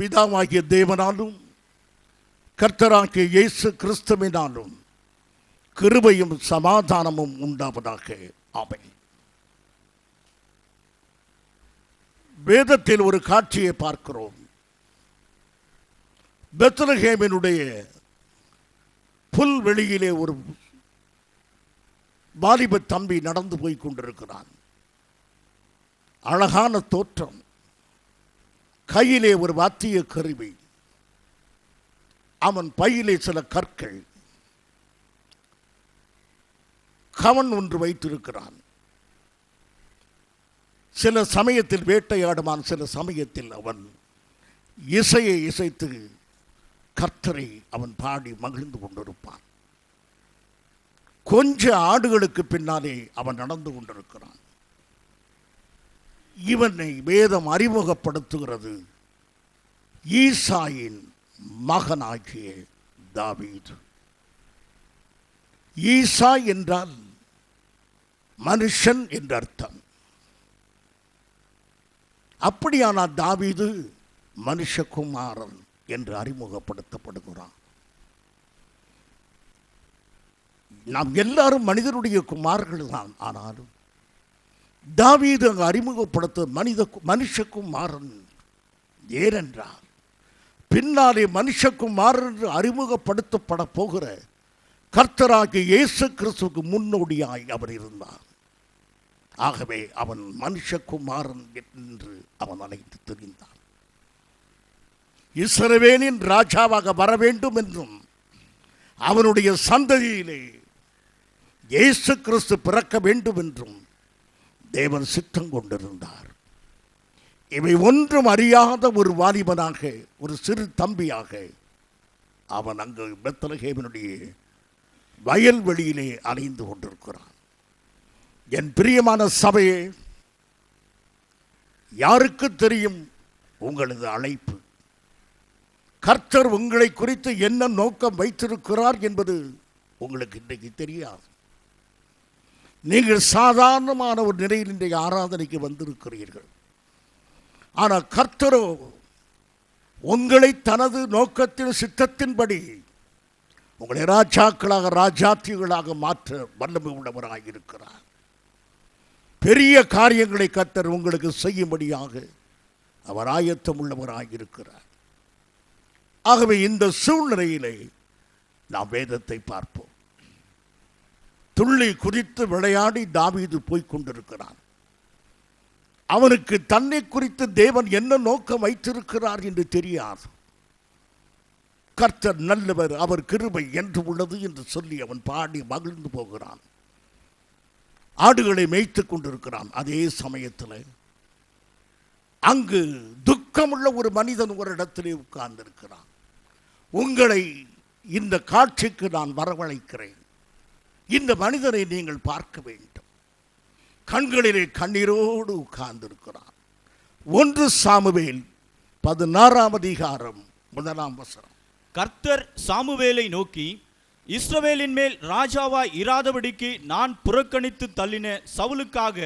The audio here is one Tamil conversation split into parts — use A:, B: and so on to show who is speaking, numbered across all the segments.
A: பிதாவாகிய தேவனாலும் கர்த்தராகிய இயேசு கிறிஸ்துவினாலும் கிருபையும் சமாதானமும் உண்டாவதாக. ஆமென். வேதத்தில் ஒரு காட்சியை பார்க்கிறோம். பெத்லகேமினுடைய புல்வெளியிலே ஒரு வாலிப தம்பி நடந்து போய் கொண்டிருக்கிறான். அழகான தோற்றம், கையிலே ஒரு வாத்திய கருவி, அவன் பையிலே சில கற்கள், கவன் ஒன்று வைத்திருக்கிறான். சில சமயத்தில் வேட்டையாடுவான், சில சமயத்தில் அவன் இசையை இசைத்து கர்த்தரை அவன் பாடி மகிழ்ந்து கொண்டிருப்பான். கொஞ்ச ஆடுகளுக்கு பின்னாலே அவன் நடந்து கொண்டிருக்கிறான். இவனை வேதம் அறிமுகப்படுத்துகிறது ஈசாயின் மகனாகிய தாவீது. ஈசா என்றால் மனுஷன் என்ற அர்த்தம். அப்படியானால் தாவீது மனுஷகுமாரன் என்று அறிமுகப்படுத்தப்படுகிறான். நாம் எல்லாரும் மனிதனுடைய குமார்கள் தான். ஆனாலும் தாவீது அங்கு அறிமுகப்படுத்த மனுஷகுமாரன். ஏனென்றால் பின்னாலே மனுஷகுமாரன் என்று அறிமுகப்படுத்தப்பட போகிற கர்த்தராகிய இயேசு கிறிஸ்துவுக்கு முன்னோடியாய் அவர் இருந்தார். ஆகவே அவன் மனுஷகுமாரன் என்று அவன் அழைத்து தெரிந்தான். இஸ்ரவேலின் ராஜாவாக வர வேண்டும் என்றும் அவனுடைய சந்ததியிலே இயேசு கிறிஸ்து பிறக்க வேண்டும் என்றும் தேவன் சித்தம் கொண்டிருந்தார். இவை ஒன்றும் அறியாத ஒரு வாலிபனாக, ஒரு சிறு தம்பியாக அவன் அங்கு பெத்லகேமினுடைய வயல்வெளியிலே அலைந்து கொண்டிருக்கிறான். என் பிரியமான சபையே, யாருக்கு தெரியும் உங்களது அழைப்பு? கர்த்தர் உங்களை குறித்து என்ன நோக்கம் வைத்திருக்கிறார் என்பது உங்களுக்கு இன்றைக்கு தெரியாது. நீங்கள் சாதாரணமான ஒரு நிலையில் இன்றைக்கு ஆராதனைக்கு வந்திருக்கிறீர்கள். ஆனால் கர்த்தரோ உங்களை தனது நோக்கத்தின் சித்தத்தின்படி உங்களை ராஜாக்களாக, ராஜாத்திகளாக மாற்ற வல்லமை உள்ளவராக இருக்கிறார். பெரிய காரியங்களை கர்த்தர் உங்களுக்கு செய்யும்படியாக அவர் ஆயத்தம் உள்ளவராக இருக்கிறார். ஆகவே இந்த சூழ்நிலையிலே நாம் வேதத்தை பார்ப்போம். துள்ளி குதித்து விளையாடி தாவீது போய்க் கொண்டிருக்கிறான். அவனுக்கு தன்னை குறித்து தேவன் என்ன நோக்கம் வைத்திருக்கிறார் என்று தெரியாது. கர்த்தர் நல்லவர், அவர் கிருபை என்று உள்ளது என்று சொல்லி அவன் பாடி மகிழ்ந்து போகிறான். ஆடுகளை மேய்த்துக் கொண்டிருக்கிறான். அதே சமயத்தில் அங்கு துக்கமுள்ள ஒரு மனிதன் ஒரு இடத்திலே உட்கார்ந்திருக்கிறான். உங்களை இந்த காட்சிக்கு நான் வரவழைக்கிறேன். இந்த மனிதனை நீங்கள் பார்க்க வேண்டும். கண்களிலே கண்ணீரோடு உட்கார்ந்திருக்கிறான். 1 சாமுவேல் 16 அதிகாரம் 1 வசனம்.
B: கர்த்தர் சாமுவேலை நோக்கி, இஸ்ரவேலின் மேல் ராஜாவாய் இராதபடிக்கு நான் புறக்கணித்து தள்ளின சவுலுக்காக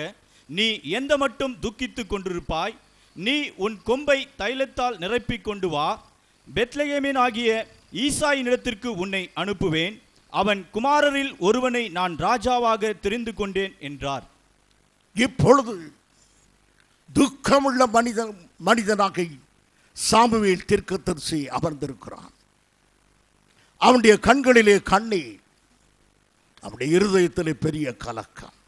B: நீ எந்த மட்டும் துக்கித்துக் கொண்டிருப்பாய்? நீ உன் கொம்பை தைலத்தால் நிரப்பிக் கொண்டு வா. பெத்லகேமின் ஆகிய ஈசாயினிடத்திற்கு உன்னை அனுப்புவேன். அவன் குமாரரில் ஒருவனை நான் ராஜாவாக தெரிந்து கொண்டேன் என்றார்.
A: இப்பொழுது துக்கமுள்ள மனிதனாக சாமுவேல் தீர்க்கதரிசி அமர்ந்திருக்கிறான். அவனுடைய கண்களிலே கண்ணீர், அவனுடைய இருதயத்திலே பெரிய கலக்கம்.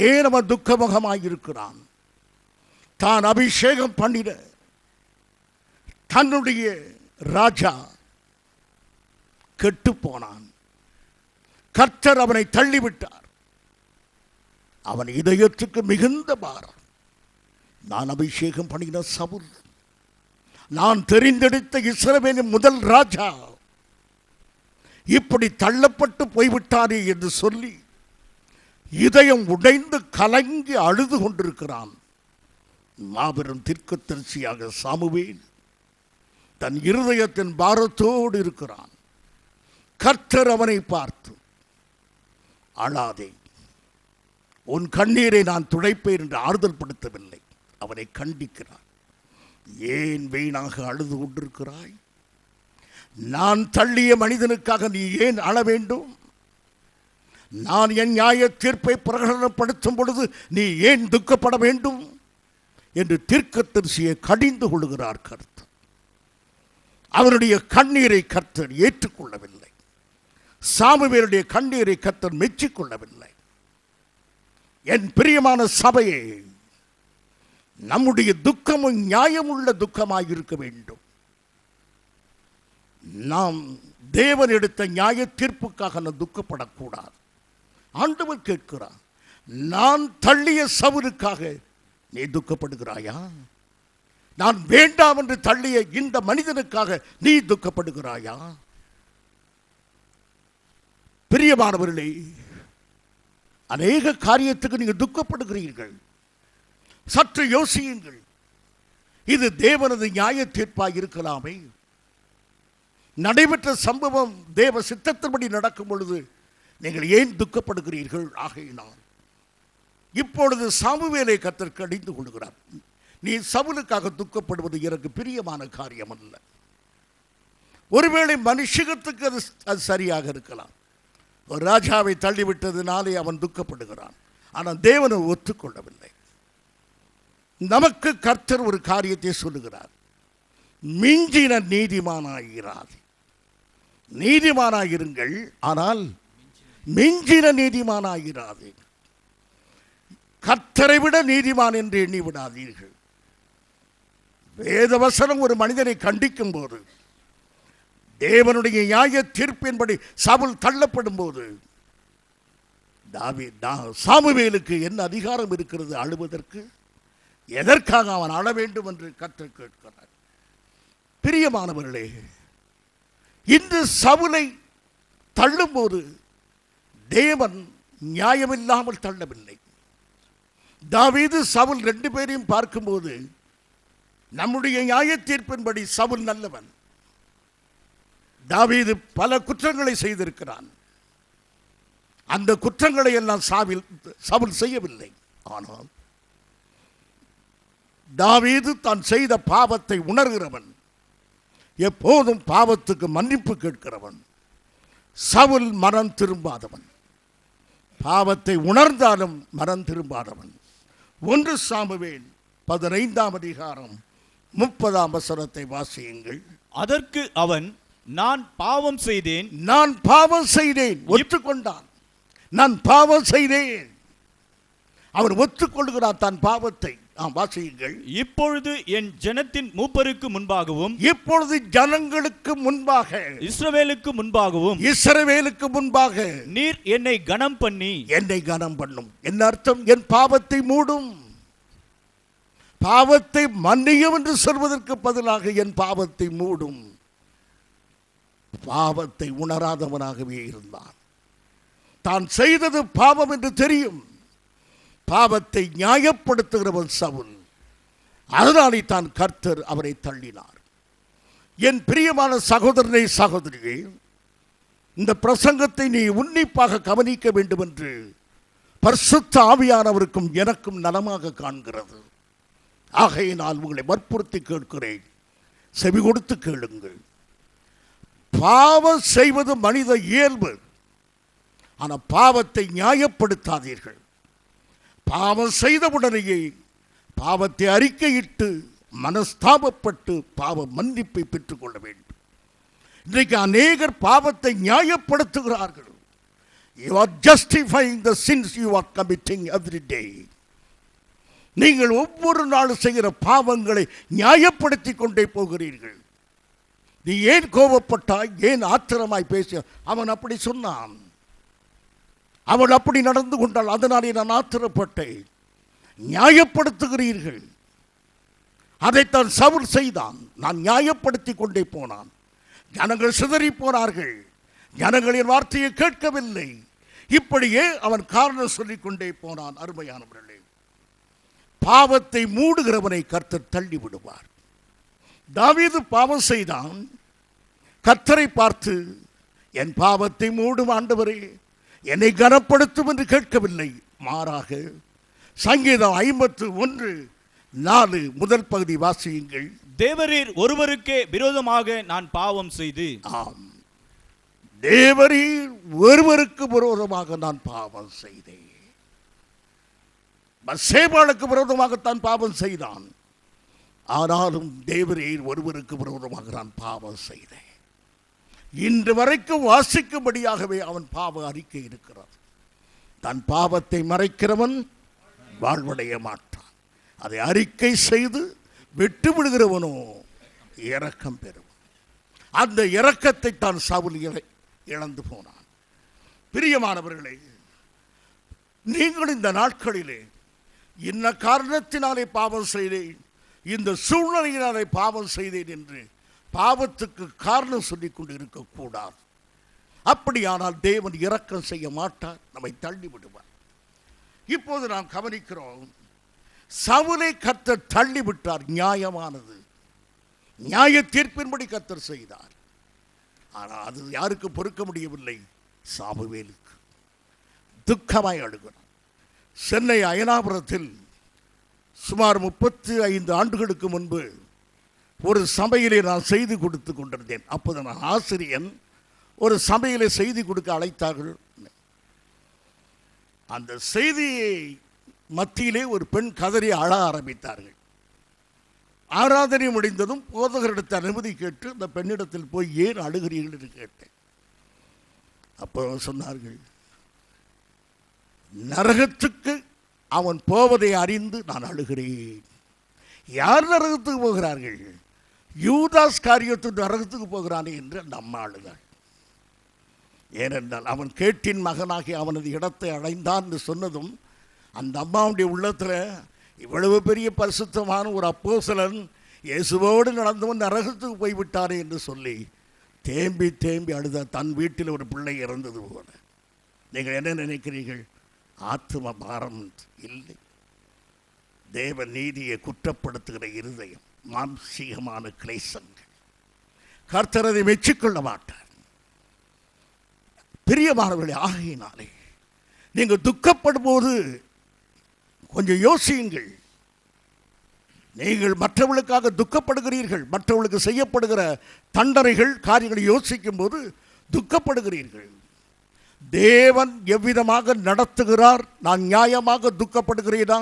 A: ஏன் அவன் துக்கமுகமாயிருக்கிறான்? தான் அபிஷேகம் பண்ணின தன்னுடைய ராஜா கெட்டு போனான். கர்த்தர் அவனை தள்ளிவிட்டார். அவன் இதயத்துக்கு மிகுந்த பாரம். நான் அபிஷேகம் பண்ணின சவுல், நான் தெரிந்தெடுத்த இஸ்ரவேலின் முதல் ராஜா இப்படி தள்ளப்பட்டு போய்விட்டாரே என்று சொல்லி இதயம் உடைந்து கலங்கி அழுது கொண்டிருக்கிறான். மாபெரும் தீர்க்கதரிசியாக சாமுவேல் தன் இருதயத்தின் பாரத்தோடு இருக்கிறான். கர்த்தர் அவனை பார்த்து, அழாதே, உன் கண்ணீரை நான் துடைப்பேன் என்று ஆறுதல் படுத்தவில்லை, அவனை கண்டிக்கிறார். ஏன் வீணாக அழுது கொண்டிருக்கிறாய்? நான் தள்ளிய மனிதனுக்காக நீ ஏன் அழ வேண்டும்? நான் என் நியாய தீர்ப்பை பிரகடனப்படுத்தும் பொழுது நீ ஏன் துக்கப்பட வேண்டும் என்று தீர்க்கதரிசியை கடிந்து கொள்கிறார் கர்த்தர். அவருடைய கண்ணீரை கர்த்தர் ஏற்றுக்கொள்ளவில்லை. சாமுவேலுடைய கண்ணீரை கர்த்தர் மெச்சிக்கொள்ளவில்லை. என் பிரியமான சபையே, நம்முடைய துக்கமும் நியாயமுள்ள துக்கமாயிருக்க வேண்டும். நாம் தேவன் எடுத்த நியாய தீர்ப்புக்காக நான் துக்கப்படக்கூடாது. ஆண்டவர் கேட்கிறார், நான் தள்ளிய சவுலுக்காக நீ துக்கப்படுகிறாயா? நான் வேண்டாம் என்று தள்ளிய இந்த மனிதனுக்காக நீ துக்கப்படுகிறாயா? பிரியமானவர்களே, அநேக காரியத்துக்கு நீங்கள் துக்கப்படுகிறீர்கள். சற்று யோசியுங்கள். இது தேவனது நியாய தீர்ப்பாக இருக்கலாமே. நடைபெற்ற சம்பவம் தேவ சித்தத்தின்படி நடக்கும் பொழுது நீங்கள் ஏன் துக்கப்படுகிறீர்கள்? ஆகையினால் இப்பொழுது சாமுவேலை கர்த்தர் கடிந்து கொள்கிறார். நீ சவுலுக்காக துக்கப்படுவது எனக்கு பிரியமான காரியம் அல்ல. ஒருவேளை மனுஷத்துக்கு அது சரியாக இருக்கலாம். ஒரு ராஜாவை தள்ளிவிட்டதினாலே அவன் துக்கப்படுகிறான். ஆனால் தேவனை ஒத்துக்கொள்ளவில்லை. நமக்கு கர்த்தர் ஒரு காரியத்தை சொல்லுகிறார், மிஞ்சின நீதிமானாயிராது. நீதிமானாயிருங்கள், ஆனால் மிஞ்சின நீதிமானாயிராது. கர்த்தரை விட நீதிமான் என்று எண்ணி விடாதீர்கள். வேதவசனம் ஒரு மனிதனை கண்டிக்கும் போது, தேவனுடைய நியாய தீர்ப்பின்படி சவுல் தள்ளப்படும் போது, சாமுவேலுக்கு என்ன அதிகாரம் இருக்கிறது அழுவதற்கு? எதற்காக அவன் அழ வேண்டும் என்று கர்த்தர் கேட்கிறார். பிரியமானவர்களே, இந்த சவுலை தள்ளும்போது தேவன் நியாயமில்லாமல் தள்ளவில்லை. தாவீது சவுல் ரெண்டு பேரையும் பார்க்கும்போது நம்முடைய நியாய தீர்ப்பின்படி சவுல் நல்லவன். தாவீது பல குற்றங்களை செய்திருக்கிறான். அந்த குற்றங்களை எல்லாம் சவுல் செய்யவில்லை. ஆனால் தாவீது தான் செய்த பாவத்தை உணர்கிறவன், எப்போதும் பாவத்துக்கு மன்னிப்பு கேட்கிறவன். சவுல் மனம் திரும்பாதவன், பாவத்தை உணர்ந்தாலும் மனம் திரும்பாதவன். 1 சாமுவேல் 15ஆம் அதிகாரம் 30ஆம் வசனத்தை வாசியுங்கள்.
B: அதற்கு அவன், நான் பாவம் செய்தேன்,
A: நான் பாவம் செய்தேன், ஒத்துக்கொண்டான். நான் பாவம் செய்தேன், அவர் ஒத்துக்கொள்கிறார் தான் பாவத்தை. வாசியுங்கள்.
B: இப்பொழுது என் ஜனத்தின் மூப்பருக்கு முன்பாகவும்,
A: இப்பொழுது ஜனங்களுக்கு முன்பாக,
B: இஸ்ரவேலுக்கு முன்பாகவும்,
A: இஸ்ரவேலுக்கு முன்பாக
B: நீர் என்னை கனம் பண்ணி,
A: என்னை கனம் பண்ணும். என்ன அர்த்தம்? என் பாவத்தை மூடும். பாவத்தை மன்னியும் என்று சொல்வதற்கு பதிலாக என் பாவத்தை மூடும். பாவத்தை உணராதவனாகவே இருந்தான். தான் செய்தது பாவம் என்று தெரியும். பாவத்தை நியாயப்படுத்துகிறவன் சவுல். அதனாலே தான் கர்த்தர் அவரை தள்ளினார். என் பிரியமான சகோதரனை, சகோதரியே, இந்த பிரசங்கத்தை நீ உன்னிப்பாக கவனிக்க வேண்டும் என்று பரிசுத்த ஆவியானவருக்கும் எனக்கும் நலமாக காண்கிறது. ஆகையினால் உங்களை வற்புறுத்தி கேட்கிறேன், செவி கொடுத்து கேளுங்கள். பாவம் செய்வது மனித இயல்பு. ஆனால் பாவத்தை நியாயப்படுத்தாதீர்கள். பாவம் செய்தவுடனேயே பாவத்தை அறிக்கையிட்டு மனஸ்தாபப்பட்டு பாவ மன்னிப்பை பெற்றுக்கொள்ள வேண்டும். இன்றைக்கு அநேகர் பாவத்தை நியாயப்படுத்துகிறார்கள். You are justifying the sins you are committing every day. நீங்கள் ஒவ்வொரு நாளும் செய்கிற பாவங்களை நியாயப்படுத்தி கொண்டே போகிறீர்கள். நீ ஏன் கோபப்பட்டாய்? ஏன் ஆத்திரமாய் பேச? அவன் அப்படி சொன்னான், அவள் அப்படி நடந்து கொண்டாள், அதனாலே நான் ஆத்திரப்பட்டேன். நியாயப்படுத்துகிறீர்கள். அதைத்தான் சவுல் செய்தான். நான் நியாயப்படுத்தி கொண்டே போனான். ஜனங்கள் சிதறி போனார்கள். ஜனங்களின் வார்த்தையை கேட்கவில்லை. இப்படியே அவன் காரணம் சொல்லிக் கொண்டே போனான். அருமையானவர்களே, பாவத்தை மூடுகிறவனை கர்த்தர் தள்ளி விடுவார். தாவீது பாவம் செய்தான். கர்த்தரை பார்த்து, என் பாவத்தை மூடும் ஆண்டவரே, என்னை கனப்படுத்தும் என்று கேட்கவில்லை. மாறாக சங்கீதம் 51 4 முதல் பகுதி வாசியுங்கள்.
B: தேவரீர் ஒருவருக்கே விரோதமாக நான் பாவம் செய்து.
A: ஆம், தேவரீர் ஒருவருக்கு விரோதமாக நான் பாவம் செய்தேன். பத்சேபாளுக்கு விரோதமாகத்தான் பாவம் செய்தான். ஆனாலும் தேவரீர் ஒருவருக்கு விரோதமாக நான் பாவம் செய்தேன். இன்று வரைக்கும் வாசிக்கும்படியாகவே அவன் பாவ அறிக்கை இருக்கிறது. தன் பாவத்தை மறைக்கிறவன் வாழ்வடைய மாட்டான். அதை அறிக்கை செய்து விட்டு விடுகிறவனோ இரக்கம் பெறுவான். அந்த இரக்கத்தை தான் சவுல் இழந்து போனான். பிரியமானவர்களே, நீங்கள் இந்த நாட்களிலே இன்ன காரணத்தினாலே பாவம் செய்தேன், இந்த சூழ்நிலையினாலே பாவம் செய்தேன் என்று பாவத்துக்கு காரணம் சொல்லிக் கொண்டு இருக்கக்கூடாது. அப்படியானால் தேவன் இரக்கம் செய்ய மாட்டார், நம்மை தள்ளி விடுவார். இப்போது நாம் கவனிக்கிறோம், சவுலை கர்த்தர் தள்ளி விட்டார். நியாயமானது, நியாய தீர்ப்பின்படி கர்த்தர் செய்தார். ஆனால் அது யாருக்கு பொறுக்க முடியவில்லை? சாமுவேலுக்கு. துக்கமாய் அழுகிறார். சென்னை அயனாபுரத்தில் சுமார் 35 ஆண்டுகளுக்கு முன்பு ஒரு சபையிலே நான் செய்தி கொடுத்து கொண்டிருந்தேன். அப்போது நான் ஆசிரியன். ஒரு சபையிலே செய்தி கொடுக்க அழைத்தார்கள். அந்த செய்தியை மத்தியிலே ஒரு பெண் கதறி அழ ஆரம்பித்தார்கள். ஆராதனை முடிந்ததும் போதகரிடத்தை அனுமதி கேட்டு அந்த பெண்ணிடத்தில் போய் ஏன் அழுகிறீர்கள் என்று கேட்டேன். அப்போ சொன்னார்கள், நரகத்துக்கு அவன் போவதை அறிந்து நான் அழுகிறேன். யார் நரகத்துக்கு போகிறார்கள்? யூதாஸ் காரியத்து நரகத்துக்கு போகிறானே என்று அந்த அம்மா அழுதாள். ஏனென்றால் அவன் கேட்டின் மகனாகி அவனது இடத்தை அடைந்தான் என்று சொன்னதும் அந்த அம்மாவுடைய உள்ளத்தில் இவ்வளவு பெரிய பரிசுத்தமான ஒரு அப்போஸ்தலன் இயேசுவோடு நடந்தவன் நரகத்துக்கு போய்விட்டானே என்று சொல்லி தேம்பி தேம்பி அழுத. தன் வீட்டில் ஒரு பிள்ளை இறந்தது போல. நீங்கள் என்ன நினைக்கிறீர்கள்? ஆத்தும பாரம் இல்லை. தேவ நீதியை குற்றப்படுத்துகிற இருதயம், மாம்சீகமான கிளேசங்கள். கர்த்தர் அதை மெச்சிக்கொள்ள மாட்டார். பிரியமானவர்களே, ஆகையினாலே நீங்கள் துக்கப்படும் போது கொஞ்சம் யோசியுங்கள். நீங்கள் மற்றவர்களுக்காக துக்கப்படுகிறீர்கள், மற்றவர்களுக்கு செய்யப்படுகிற தண்டனைகள் காரியங்களை யோசிக்கும் போது துக்கப்படுகிறீர்கள். தேவன் எவ்விதமாக நடத்துகிறார்? நான் நியாயமாக துக்கப்படுகிறேனா,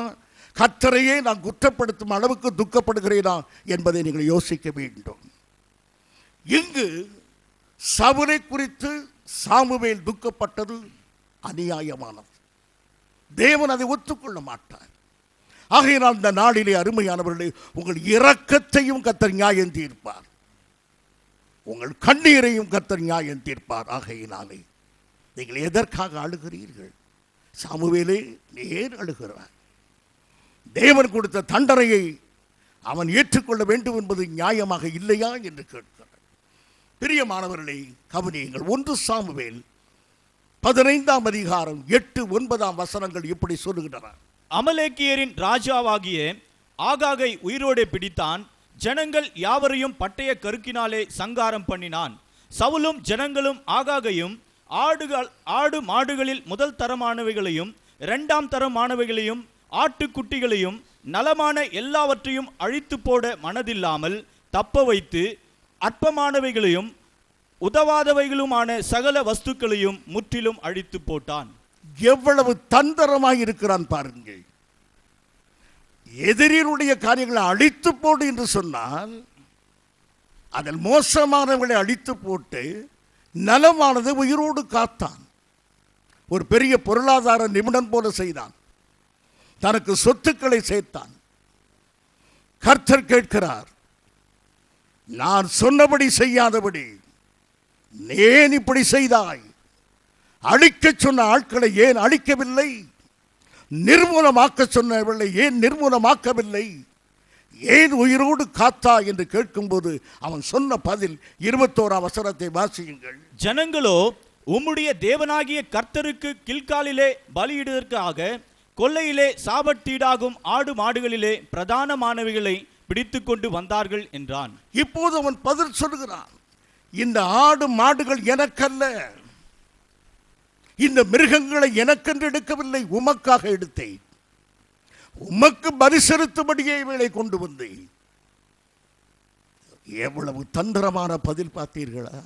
A: கர்த்தரையே நான் குற்றப்படுத்தும் அளவுக்கு துக்கப்படுகிறேனா என்பதை நீங்கள் யோசிக்க வேண்டும். இங்கு சவுலை குறித்து சாமுவேல் துக்கப்பட்டது அநியாயமானது. தேவன் அதை ஒத்துக்கொள்ள மாட்டார். ஆகையினால் இந்த நாளிலே அருமையானவர்களே, உங்கள் இரக்கத்தையும் கர்த்தர் நியாயம் தீர்ப்பார், உங்கள் கண்ணீரையும் கர்த்தர் நியாயம் தீர்ப்பார். ஆகையினாலே நீங்கள் எதற்காக அழுகிறீர்கள்? சாமுவேலே ஏன் அழுகிறார்? தேவன் கொடுத்த தண்டனையை அவன் ஏற்றுக்கொள்ள வேண்டும் என்பது நியாயமாக இல்லையா என்று கேட்கிறார். பிரியமானவர்களை கவனியுங்கள். 1 சாமுவேல் 15ஆம் அதிகாரம் 8, 9ஆம் வசனங்கள் இப்படி சொல்லுகின்றன.
B: அமலேக்கியரின் ராஜாவாகிய ஆகாகை உயிரோடே பிடித்தான். ஜனங்கள் யாவரையும் பட்டய கருக்கினாலே சங்காரம் பண்ணினான். சவுலும் ஜனங்களும் ஆகாகையும் ஆடு மாடுகளில் முதல் தரமானவைகளையும் 2ஆம் தரமானவைகளையும் ஆட்டுக்குட்டிகளையும் நலமான எல்லாவற்றையும் அழித்து போட மனதில்லாமல் தப்ப வைத்து அற்பமானவைகளையும் உதவாதவைகளுமான சகல வஸ்துக்களையும் முற்றிலும் அழித்து போட்டான்.
A: எவ்வளவு தந்திரமாய் இருக்கிறான் பாருங்கள். எதிரினுடைய காரியங்களை அழித்து போடு என்று சொன்னால் அதில் மோசமானவர்களை அழித்து போட்டு நலமானது உயிரோடு காத்தான். ஒரு பெரிய பொருளாதார நிபுணன் போல செய்தான். தனக்கு சொத்துக்களை சேர்த்தான். கர்த்தர் கேட்கிறார், நான் சொன்னபடி செய்யாதபடி ஏன் இப்படி செய்தாய்? அழிக்க சொன்ன ஆட்களை ஏன் அழிக்கவில்லை? நிர்மூலமாக்க சொன்னவர்களை ஏன் நிர்மூலமாக்கவில்லை? ஏன் உயிரோடு காத்தா என்று கேட்கும்போது அவன் சொன்ன பதில் 21ஆம் வசனத்தை வாசியுங்கள்.
B: ஜனங்களோ உம்முடைய தேவனாகிய கர்த்தருக்கு கில்காலிலே பலியிடுவதற்காக கொல்லையிலே சாபத்தீடாகும் ஆடு மாடுகளிலே பிரதானமானவைகளை பிடித்து கொண்டு வந்தார்கள் என்றான்.
A: இப்போது அவன் பதில் சொல்கிறான், இந்த ஆடு மாடுகள் எனக்கல்ல, இந்த மிருகங்களை எனக்கென்று எடுக்கவில்லை, உமக்காக எடுத்தேன். உமக்கு பலி செலுத்தும்படியே இவளை கொண்டு வந்தேன். எவ்வளவு தந்திரமான பதில் பார்த்தீர்களா?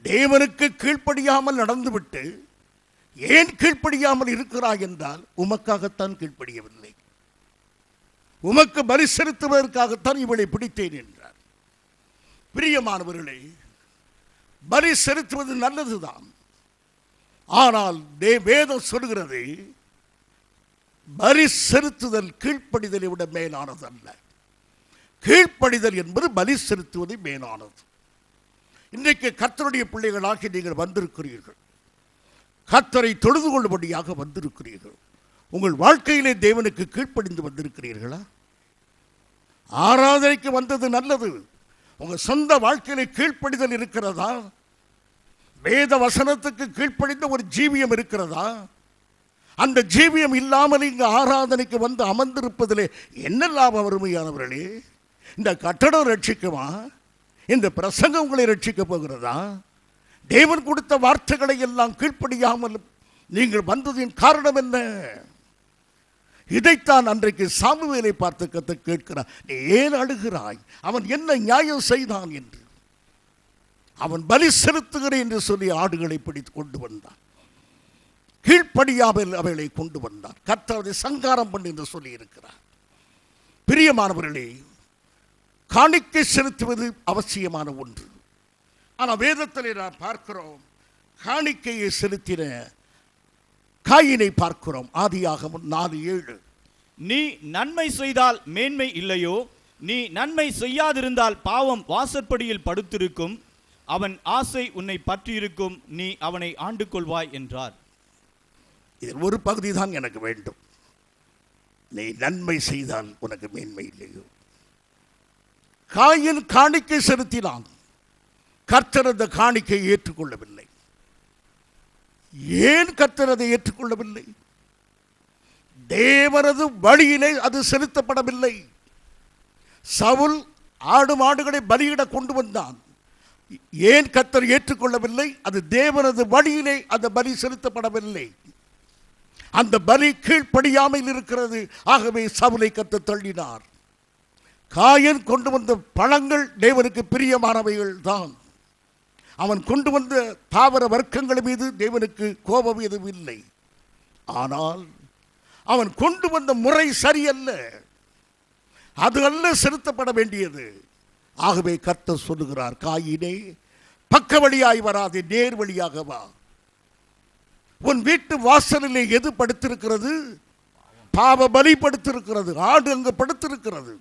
A: தேவனுக்கு கீழ்ப்படியாமல் நடந்துவிட்டு ஏன் கீழ்ப்படியாமல் இருக்கிறாய் என்றால் உமக்காகத்தான் கீழ்ப்படியவில்லை, உமக்கு பலி செலுத்துவதற்காகத்தான் இவளை பிடித்தேன் என்றார். பிரியமானவர்களே, பலி செலுத்துவது நல்லதுதான். ஆனால் வேதம் சொல்கிறது பலி செலுத்துதல் கீழ்ப்படிதலை விட மேலானது அல்ல. கீழ்ப்படிதல் என்பது பலி செலுத்துவதை மேலானது. இன்றைக்கு கர்த்தருடைய பிள்ளைகளாகி நீங்கள் வந்திருக்கிறீர்கள், கர்த்தரை தொழுது கொள்ளும்படியாக வந்திருக்கிறீர்கள். உங்கள் வாழ்க்கையிலே தேவனுக்கு கீழ்ப்படிந்து வந்திருக்கிறீர்களா? ஆராதனைக்கு வந்தது நல்லது. உங்கள் சொந்த வாழ்க்கையிலே கீழ்ப்படிதல் இருக்கிறதா? வேத வசனத்துக்கு கீழ்ப்படிந்த ஒரு ஜீவியம் இருக்கிறதா? அந்த ஜீவியம் இல்லாமல் இங்கு ஆராதனைக்கு வந்து அமர்ந்திருப்பதிலே என்ன லாபம்? அருமையானவர்களே, இந்த கட்டடம் ரட்சிக்குமா? இந்த பிரசங்கம் உங்களை ரட்சிக்க போகிறதா? தேவன் கொடுத்த வார்த்தைகளை எல்லாம் கீழ்ப்படியாமல் நீங்கள் வந்ததின் காரணம் என்ன? இதைத்தான் அன்றைக்கு சாமுவேலை பார்த்து கத்த கேட்கிறார், நீ ஏன் அழுகிறாய்? அவன் என்ன நியாயம் செய்தான் என்று. அவன் பலி செலுத்துகிறேன் என்று சொல்லி ஆடுகளை பிடித்து கொண்டு வந்தான், கீழ்ப்படியாமல் அவைகளை கொண்டு வந்தான். கர்த்தரை சங்காரம் பண்ணி என்று சொல்லி இருக்கிறார். பிரியமானவர்களே, காணிக்கை செலுத்துவது அவசியமான ஒன்று. ஆனால் வேதத்தில் நான் பார்க்கிறோம், காணிக்கையை செலுத்தின காயினை பார்க்கிறோம். ஆதியாகமம் 4:7.
B: நீ நன்மை செய்தால் மேன்மை இல்லையோ? நீ நன்மை செய்யாதிருந்தால் பாவம் வாசற்படியில் படுத்திருக்கும், அவன் ஆசை உன்னை பற்றியிருக்கும், நீ அவனை ஆண்டு கொள்வாய் என்றார்.
A: இதில் ஒரு பகுதி தான் எனக்கு வேண்டும். நீ நன்மை செய்தால் உனக்கு மேன்மை இல்லையோ? காயின் காணிக்கை செலுத்தினான், கர்த்தர் அந்த காணிக்கையை ஏற்றுக்கொள்ளவில்லை. ஏன் கர்த்தர் அதை ஏற்றுக்கொள்ளவில்லை? தேவனது வழியிலே அது செலுத்தப்படவில்லை. சவுல் ஆடு மாடுகளை பலியிட கொண்டு வந்தான். ஏன் கர்த்தர் ஏற்றுக்கொள்ளவில்லை? அது தேவனது வழியிலே அந்த பலி செலுத்தப்படவில்லை. அந்த பலி கீழ்ப்படியாமல் இருக்கிறது. ஆகவே சவுலை கர்த்தர் தள்ளினார். காயன் கொண்டு வந்த பழங்கள் தேவனுக்கு பிரியமானவைகள் தான். அவன் கொண்டு வந்த தாவர வர்க்கங்கள் மீது தேவனுக்கு கோபம் எதுவும் இல்லை. ஆனால் அவன் கொண்டு வந்த முறை சரியல்ல, அது அல்ல செலுத்தப்பட வேண்டியது. ஆகவே கர்த்தர் சொல்லுகிறார், காயினே, பக்க வழியாய் வராதே, நேர் வழியாக வா. உன் வீட்டு வாசலிலே எது படுத்திருக்கிறது? பாவ பலி படுத்திருக்கிறது. ஆடு அங்கு படுத்திருக்கிறது.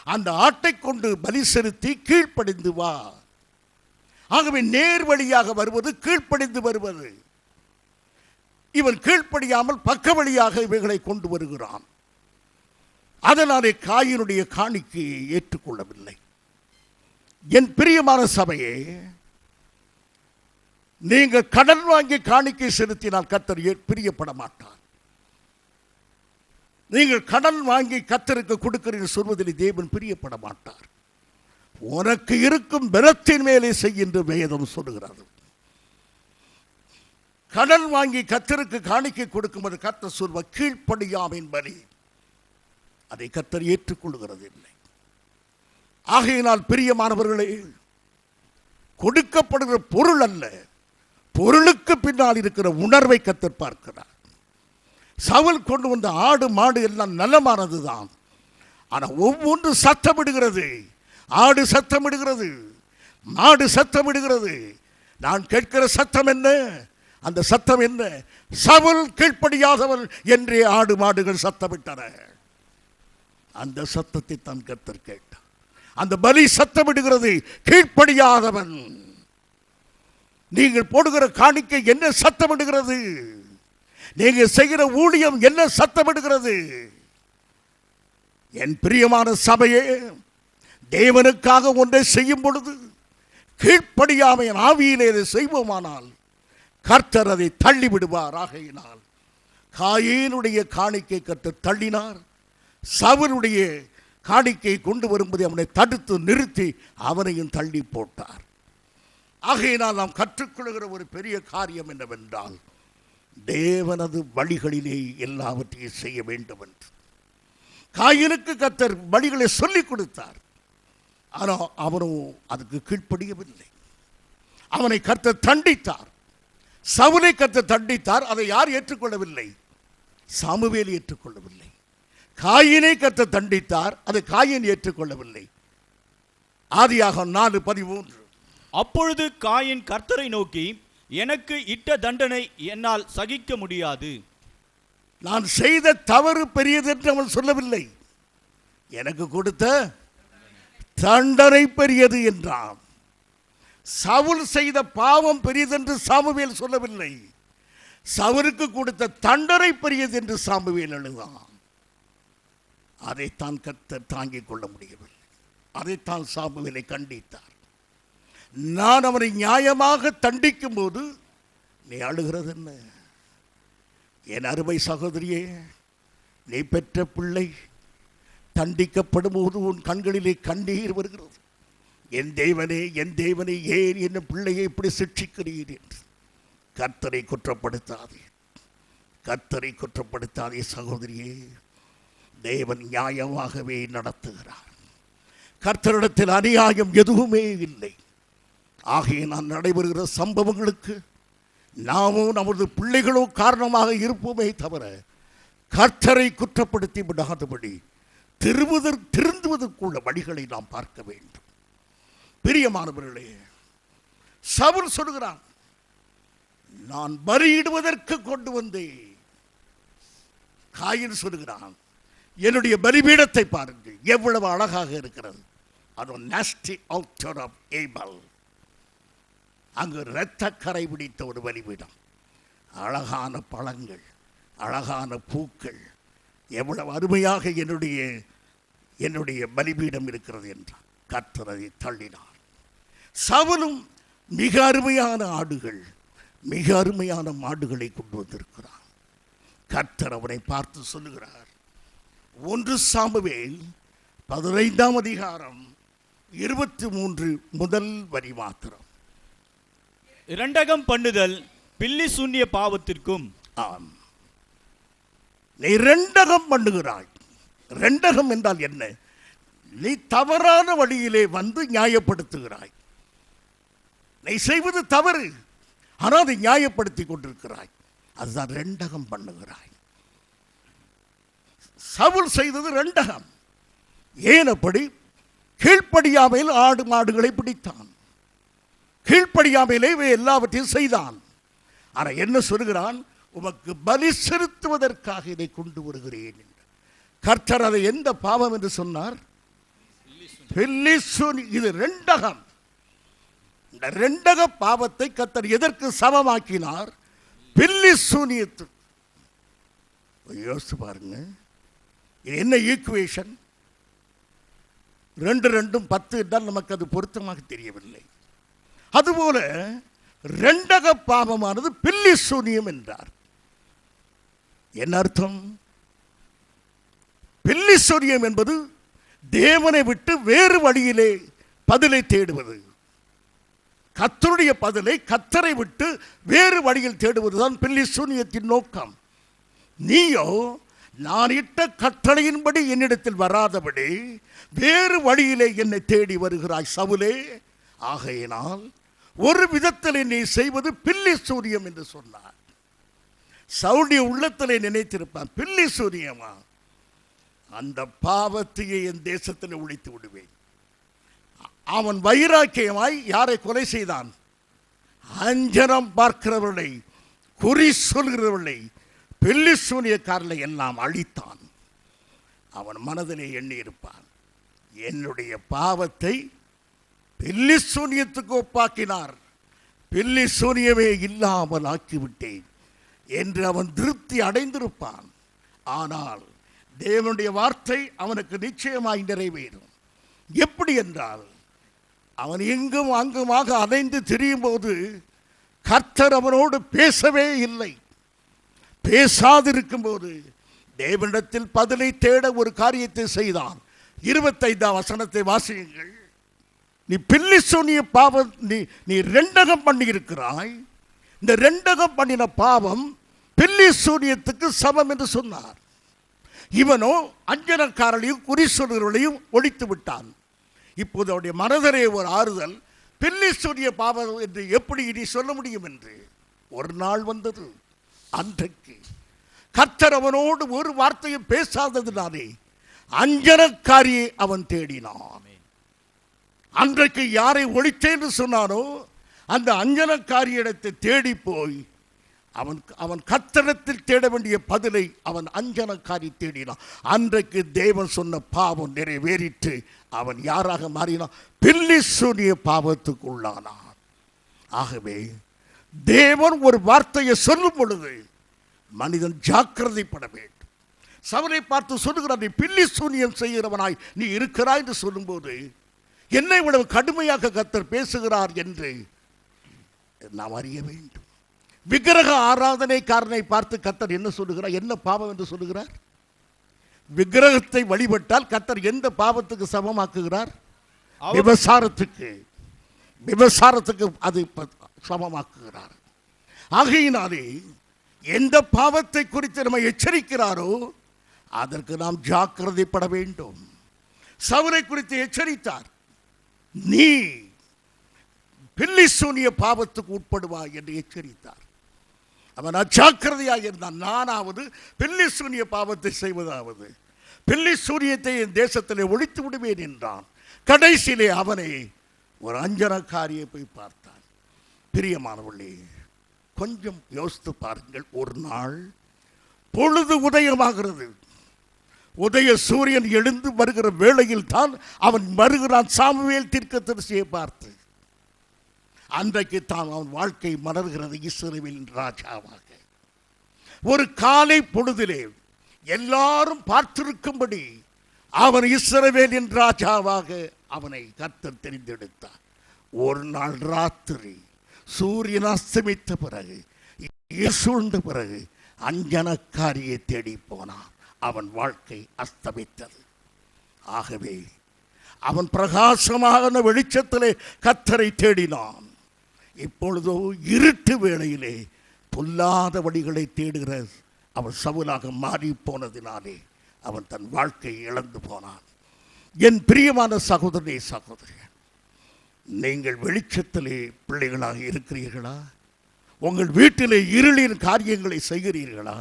A: அந்த ஆட்டை கொண்டு பலி செலுத்தி கீழ்ப்படிந்து வா. ஆகவே நேர் வழியாக வருவது கீழ்ப்படிந்து வருவது. இவன் கீழ்ப்படியாமல் பக்க வழியாக இவைகளை கொண்டு வருகிறான். அதனாலே காயினுடைய காணிக்கையை ஏற்றுக்கொள்ளவில்லை. என் பிரியமான சபையே, நீங்கள் கடன் வாங்கி காணிக்கை செலுத்தினால் கர்த்தர் பிரியப்பட மாட்டார். நீங்கள் கடன் வாங்கி கர்த்தருக்கு கொடுக்கிறீர்கள் சொல்வதில் தேவன் பிரியப்பட மாட்டார். உனக்கு இருக்கும் பலத்தின் மேலே செய்கின்ற வேதம் சொல்லுகிறது. கடன் வாங்கி கர்த்தருக்கு காணிக்கை கொடுக்கும்போது கர்த்தர் சொல்வ கீழ்ப்படியாமையின் பலி, அதை கர்த்தர் ஏற்றுக்கொள்கிறது இல்லை. ஆகையினால் பிரியமானவர்களே, கொடுக்கப்படுகிற பொருள் அல்ல, பொருளுக்கு பின்னால் இருக்கிற உணர்வை கர்த்தர் பார்க்கிறார். சவுல் கொண்டு வந்த ஆடு மாடு எல்லாம் நலமானது தான். ஆனால் ஒவ்வொன்று சத்தமிடுகிறது. ஆடு சத்தமிடுகிறது, மாடு சத்தமிடுகிறது. நான் கேட்கிற சத்தம் என்ன? அந்த சத்தம் என்ன? சவுல் கீழ்ப்படியாதவன் என்றே ஆடு மாடுகள் சத்தமிட்டன. அந்த சத்தத்தை தான் கர்த்தர் கேட்டார். அந்த பலி சத்தமிடுகிறது, கீழ்ப்படியாதவன். நீங்கள் போடுகிற காணிக்கை என்ன சத்தமிடுகிறது? நீங்கள் செய்கிற ஊழியம் என்ன சத்தமிடுகிறது? என் பிரியமான சபையே, தேவனுக்காக ஒன்றை செய்யும் பொழுது கீழ்ப்படியாமையின் ஆவியிலே அதை செய்வோமானால் கர்த்தர் அதை தள்ளிவிடுவார். ஆகையினால் காயீனுடைய காணிக்கை கர்த்தர் தள்ளினார். சவுலுடைய காணிக்கை கொண்டு வரும்போது அவனை தடுத்து நிறுத்தி அவனையும் தள்ளி போட்டார். ஆகையினால் நாம் கற்றுக்கொள்கிற ஒரு பெரிய காரியம் என்னவென்றால், தேவனது வழிகளிலே எல்லாவற்றையும் செய்ய வேண்டும் என்று காயினுக்கு கர்த்தர் வழிகளை சொல்லிக் கொடுத்தார். ஆனால் அவனும் அதுக்கு கீழ்ப்படியவில்லை. அவனை கர்த்தர் தண்டித்தார். சவுலை கர்த்தர் தண்டித்தார். அதை யார் ஏற்றுக்கொள்ளவில்லை? சாமுவேல் ஏற்றுக்கொள்ளவில்லை. காயினை கர்த்தர் தண்டித்தார். அதை காயின் ஏற்றுக்கொள்ளவில்லை. ஆதியாகமம் 4:13.
B: அப்பொழுது காயின் கர்த்தரை நோக்கி, எனக்கு இட்ட தண்டனை என்னால் சகிக்க முடியாது.
A: நான் செய்த தவறு பெரியது என்று அவன் சொல்லவில்லை. எனக்கு கொடுத்த தண்டனை பெரியது என்றான். சவுல் செய்த பாவம் பெரியதென்று சாமுவேல் சொல்லவில்லை. சவுலுக்கு கொடுத்த தண்டனை பெரியது என்று சாமுவேல் எழுதான். அதைத்தான் கர்த்தர் தாங்கிக் கொள்ள முடியவில்லை. அதைத்தான் சாமுவேலை கண்டித்தார். நான் அவனை நியாயமாக தண்டிக்கும் போது நீ அழுகிறது என்ன? என் அருமை சகோதரியே, நீ பெற்ற பிள்ளை தண்டிக்கப்படும் போது உன் கண்களிலே கண்ணீர் வருகிறது. என் தேவனே, என் தேவனே, ஏன் என் பிள்ளையை இப்படி சிக்ஷிக்கிறீர் என்று. கர்த்தரை குற்றப்படுத்தாதே, கர்த்தரை குற்றப்படுத்தாதே சகோதரியே. தேவன் நியாயமாகவே நடத்துகிறார். கர்த்தரிடத்தில் அநியாயம் எதுவுமே இல்லை. ஆகிய நான் நடைபெறுகிற சம்பவங்களுக்கு நாமும் நமது பிள்ளைகளோ காரணமாக இருப்போமே தவிர கர்த்தரை குற்றப்படுத்தி விடாதபடி திருந்துவதற்குள்ள வழிகளை நாம் பார்க்க வேண்டும். பிரியமானவர்களே, சவுல் சொல்கிறான், நான் பலியிடுவதற்கு கொண்டு வந்தேன். காயின் சொல்கிறான், என்னுடைய பலிபீடத்தை பாருங்கள் எவ்வளவு அழகாக இருக்கிறது. அது நாஸ்டி ஆல்டர் ஆஃப் ஏபல். அங்கு இரத்த கரை பிடித்த ஒரு பலிபீடம், அழகான பழங்கள், அழகான பூக்கள், எவ்வளவு அருமையாக என்னுடைய பலிபீடம் இருக்கிறது என்றார். கர்த்தர் அதை தள்ளினார். சவுலும் மிக அருமையான ஆடுகள், மிக அருமையான மாடுகளை கொண்டு வந்திருக்கிறார். கர்த்தர் அவனை பார்த்து சொல்லுகிறார். 1 சாமுவேல் 15ஆம் அதிகாரம் 23 முதல் வரி மாத்திரம்.
B: இரண்டகம் பண்ணுதல் பில்லி சூன்ய பாவத்திற்கும்.
A: ஆம், நீ இரண்டகம் பண்ணுகிறாய். இரண்டகம் என்றால் என்ன? நீ தவறான வழியிலே வந்து நியாயப்படுத்துகிறாய். நீ செய்வது தவறு, ஆனால் அதை நியாயப்படுத்தி கொண்டிருக்கிறாய். அதுதான் இரண்டகம் பண்ணுகிறாய். சவுல் செய்தது இரண்டகம். ஏன் அப்படி? கீழ்ப்படியாமையில் ஆடு மாடுகளை பிடித்தான். கீழ்ப்படியாமையிலே எல்லாவற்றையும் செய்தான். ஆனால் என்ன சொல்கிறான்? உமக்கு பலி செலுத்துவதற்காக இதை கொண்டு வருகிறேன். கர்த்தர் அதை எந்த பாவம் என்று சொன்னார்? இது இரண்டகம். இந்த இரண்டக பாவத்தை கர்த்தர் எதற்கு சமமாக்கினார்? பில்லி சூனியத்து. யோசிச்சு பாருங்க, இது என்ன ஈக்குவேஷன்? 2 2 10 என்றால் நமக்கு அது பொருத்தமாக தெரியவில்லை. அதுபோல இரண்டக பாவமானது பில்லி சூனியம் என்றார். என்ன அர்த்தம்? பில்லி சூனியம் என்பது தேவனை விட்டு வேறு வழியிலே பதிலை தேடுவது. கர்த்தருடைய பதிலை கர்த்தரை விட்டு வேறு வழியில் தேடுவதுதான் பில்லி சூனியத்தின் நோக்கம். நீயோ நான் இட்ட கட்டளையின்படி என்னிடத்தில் வராதபடி வேறு வழியிலே என்னை தேடி வருகிறாய் சவுலே. ஆகையினால் ஒரு விதத்தில் நீ செய்வது பில்லி சூனியம் என்று சொன்னார். சவுடைய உள்ளத்திலே நினைத்திருப்பான், பில்லி சூனியமா? அந்த பாவத்தையே என் தேசத்தில் ஒழித்து விடுவேன். அவன் வைராக்கியமாய் யாரை கொலை செய்தான்? அஞ்சனம் பார்க்கிறவர்களை, குறி சொல்கிறவர்களை, பில்லி சூனியக்காரர்களை எல்லாம் அழித்தான். அவன் மனதிலே எண்ணி இருப்பான், என்னுடைய பாவத்தை பில்லி சூனியத்துக்கு ஒப்பாக்கினார், பில்லி சூனியமே இல்லாமல் ஆக்கிவிட்டேன் என்று அவன் திருப்தி அடைந்திருப்பான். ஆனால் தேவனுடைய வார்த்தை அவனுக்கு நிச்சயமாய் நிறைவேறும். எப்படி என்றால், அவன் எங்கும் அங்குமாக அலைந்து திரியும் போது கர்த்தர் அவனோடு பேசவே இல்லை. பேசாதிருக்கும் போது தேவனிடத்தில் பதிலை தேட ஒரு காரியத்தை செய்தான். 25ஆம் வசனத்தை வாசியுங்கள். நீ பில்லி சூனிய பாவம், நீ ரெண்டகம் பண்ணி இருக்கிறாய். இந்த ரெண்டகம் பண்ணின பாவம் பில்லி சூனியத்துக்கு சமம் என்று சொன்னார். இவனோ அஞ்சனக்காரர்களையும் குறி சொல்கிறவர்களையும் ஒழித்து விட்டான். இப்போது அவருடைய மனதிலே ஒரு ஆறுதல், பில்லி சூனிய பாவம் என்று எப்படி இனி சொல்ல முடியும் என்று. ஒரு நாள் வந்தது, அன்றைக்கு கர்த்தர் அவனோடு ஒரு வார்த்தையும் பேசாததினாலே அஞ்சனக்காரியை அவன் தேடினான். அன்றைக்கு யாரை ஒழித்தேன்னு சொன்னானோ அந்த அஞ்சனக்காரியிடத்தை தேடி போய் அவன் கர்த்தரிடத்தில் தேட வேண்டிய பதிலை அவன் அஞ்சனக்காரி தேடினான். அன்றைக்கு தேவன் சொன்ன பாவம் நிறைவேறிட்டு அவன் யாராக மாறினான்? பில்லி சூனிய பாவத்துக்கு உள்ளானான். ஆகவே தேவன் ஒரு வார்த்தையை சொல்லும் பொழுது மனிதன் ஜாக்கிரதைப்பட வேண்டும். சவுலை பார்த்து சொல்லுகிறார், நீ பில்லி சூனியம் செய்கிறவனாய் நீ இருக்கிறாய் என்று சொல்லும்போது என்னை இவ்வளவு கடுமையாக கர்த்தர் பேசுகிறார் என்று நாம் அறிய வேண்டும். விக்கிரக ஆராதனைக்காரனை பார்த்து கர்த்தர் என்ன சொல்லுகிறார்? என்ன பாவம் என்று சொல்லுகிறார்? விக்கிரகத்தை வழிபட்டால் கர்த்தர் எந்த பாவத்துக்கு சமமாக்குகிறார்? விபசாரத்துக்கு அது சமமாக்குகிறார். ஆகையினாலே எந்த பாவத்தை குறித்து நம்ம எச்சரிக்கிறாரோ அதற்கு நாம் ஜாக்கிரதைப்பட வேண்டும். சவுலை குறித்து எச்சரித்தார், நீ பில்லி சூனிய பாவத்துக்கு உட்படுவாய் என்று எச்சரித்தார். அவன் அஜாக்கிரதையாக இருந்தான். நானாவது பில்லி சூனிய பாவத்தை செய்வதாவது பில்லி சூனியத்தை என் தேசத்திலே ஒழித்து விடுவேன் என்றான். கடைசியிலே அவனை ஒரு அஞ்சனக்காரியை போய் பார்த்தான். பிரியமானவர்களே, கொஞ்சம் யோசித்து பாருங்கள். ஒரு நாள் பொழுது உதயமாகிறது. உதய சூரியன் எழுந்து வருகிற வேளையில் தான் அவன் வருகிறான் சாமுவேல் தீர்க்கதரிசியை பார்த்து. அன்றைக்கு தான் அவன் வாழ்க்கை மலர்கிறது இஸ்ரவேலின் ராஜாவாக. ஒரு காலை பொழுதிலே எல்லாரும் பார்த்திருக்கும்படி அவன் இஸ்ரவேலின் ராஜாவாக அவனை கர்த்தர் தெரிந்தெடுத்தார். ஒரு நாள் ராத்திரி சூரியன் அஸ்தமித்த பிறகு சூழ்ந்த பிறகு அஞ்சனக்காரியை தேடி போனான். அவன் வாழ்க்கை அஸ்தமித்தது. ஆகவே அவன் பிரகாசமான வெளிச்சத்திலே கர்த்தரை தேடினான். இப்பொழுதோ இருட்டு வேளையிலே பொல்லாத வழிகளை தேடுகிற அவன் சவுலாக மாறி போனதினாலே அவன் தன் வாழ்க்கையை இழந்து போனான். என் பிரியமான சகோதரனே, சகோதரி, நீங்கள் வெளிச்சத்திலே பிள்ளைகளாக இருக்கிறீர்களா? உங்கள் வீட்டிலே இருளின் காரியங்களை செய்கிறீர்களா?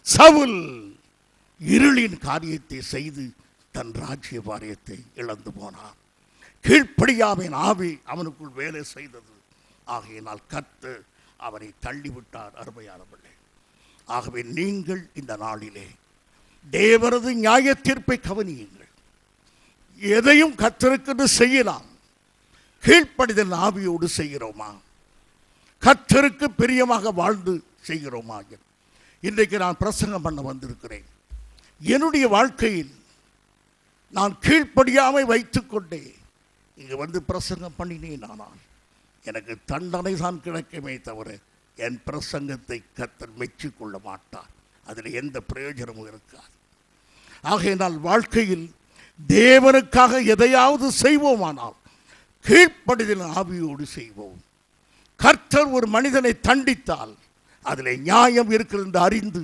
A: சவுல் இருளின் காரியத்தை செய்து தன் ராஜ்ய பாரியத்தை இழந்து போனான். கீழ்ப்படியாவின் ஆவி அவனுக்குள் வேலை செய்தது. ஆகையினால் கர்த்தர் அவனை தள்ளிவிட்டார். அருமையானவர்களே, ஆகவே நீங்கள் இந்த நாளிலே தேவரது நியாய தீர்ப்பை கவனியுங்கள். எதையும் கர்த்தருக்கு செய்யலாம். கீழ்ப்படிதல் ஆவியோடு செய்கிறோமா? கர்த்தருக்கு பிரியமாக வாழ்ந்து செய்கிறோமா? இன்றைக்கு நான் பிரசங்கம் பண்ண வந்திருக்கிறேன். என்னுடைய வாழ்க்கையில் நான் கீழ்ப்படியாமை வைத்துக்கொண்டே இங்கே வந்து பிரசங்கம் பண்ணினேன். ஆனால் எனக்கு தண்டனை தான் கிடைக்குமே தவிர என் பிரசங்கத்தை கர்த்தர் மெச்சிக்கொள்ள மாட்டார். அதில் எந்த பிரயோஜனமும் இருக்காது. ஆகையினால் வாழ்க்கையில் தேவனுக்காக எதையாவது செய்வோமானால் கீழ்ப்படிதல் ஆவியோடு செய்வோம். கர்த்தர் ஒரு மனிதனை தண்டித்தால் அதில் நியாயம் இருக்கிறது என்று அறிந்து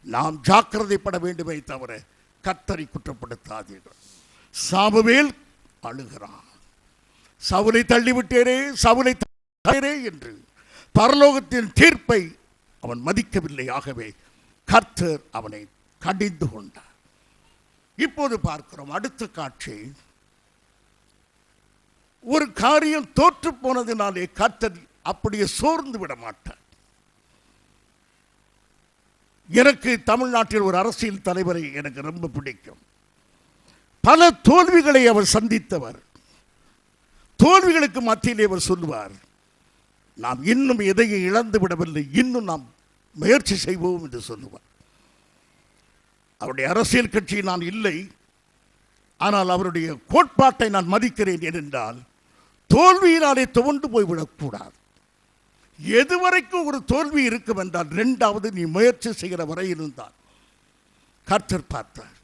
A: நாம் ஜாக்கிரதைப்பட வேண்டுமே தவிர கர்த்தரை குற்றப்படுத்தாதீர்கள். சாமுவேல் அழுகிறான், சவுலை தள்ளிவிட்டேரே, சவுலை தள்ளிவிட்டேரே என்று. பரலோகத்தின் தீர்ப்பை அவன் மதிக்கவில்லை. ஆகவே கர்த்தர் அவனை கடிந்து கொண்டார். இப்போது பார்க்கிறோம் அடுத்த காட்சி. ஒரு காரியம் தோற்று போனதினாலே கர்த்தர் அப்படியே சோர்ந்து விட மாட்டார். எனக்கு தமிழ்நாட்டில் ஒரு அரசியல் தலைவரை எனக்கு ரொம்ப பிடிக்கும். பல தோல்விகளை அவர் சந்தித்தவர். தோல்விகளுக்கு மத்தியிலே அவர் சொல்லுவார், நாம் இன்னும் எதையும் இழந்து விடவில்லை, இன்னும் நாம் முயற்சி செய்வோம் என்று சொல்லுவார். அவருடைய அரசியல் கட்சியில் நான் இல்லை, ஆனால் அவருடைய கோட்பாட்டை நான் மதிக்கிறேன். ஏனென்றால் தோல்வியினாலே துவண்டு போய்விடக்கூடாது. எதுவரைக்கும் ஒரு தோல்வி இருக்கும் என்றால் இரண்டாவது நீ முயற்சி செய்கிற வரை இருந்தால். கர்த்தர் பார்த்தார்,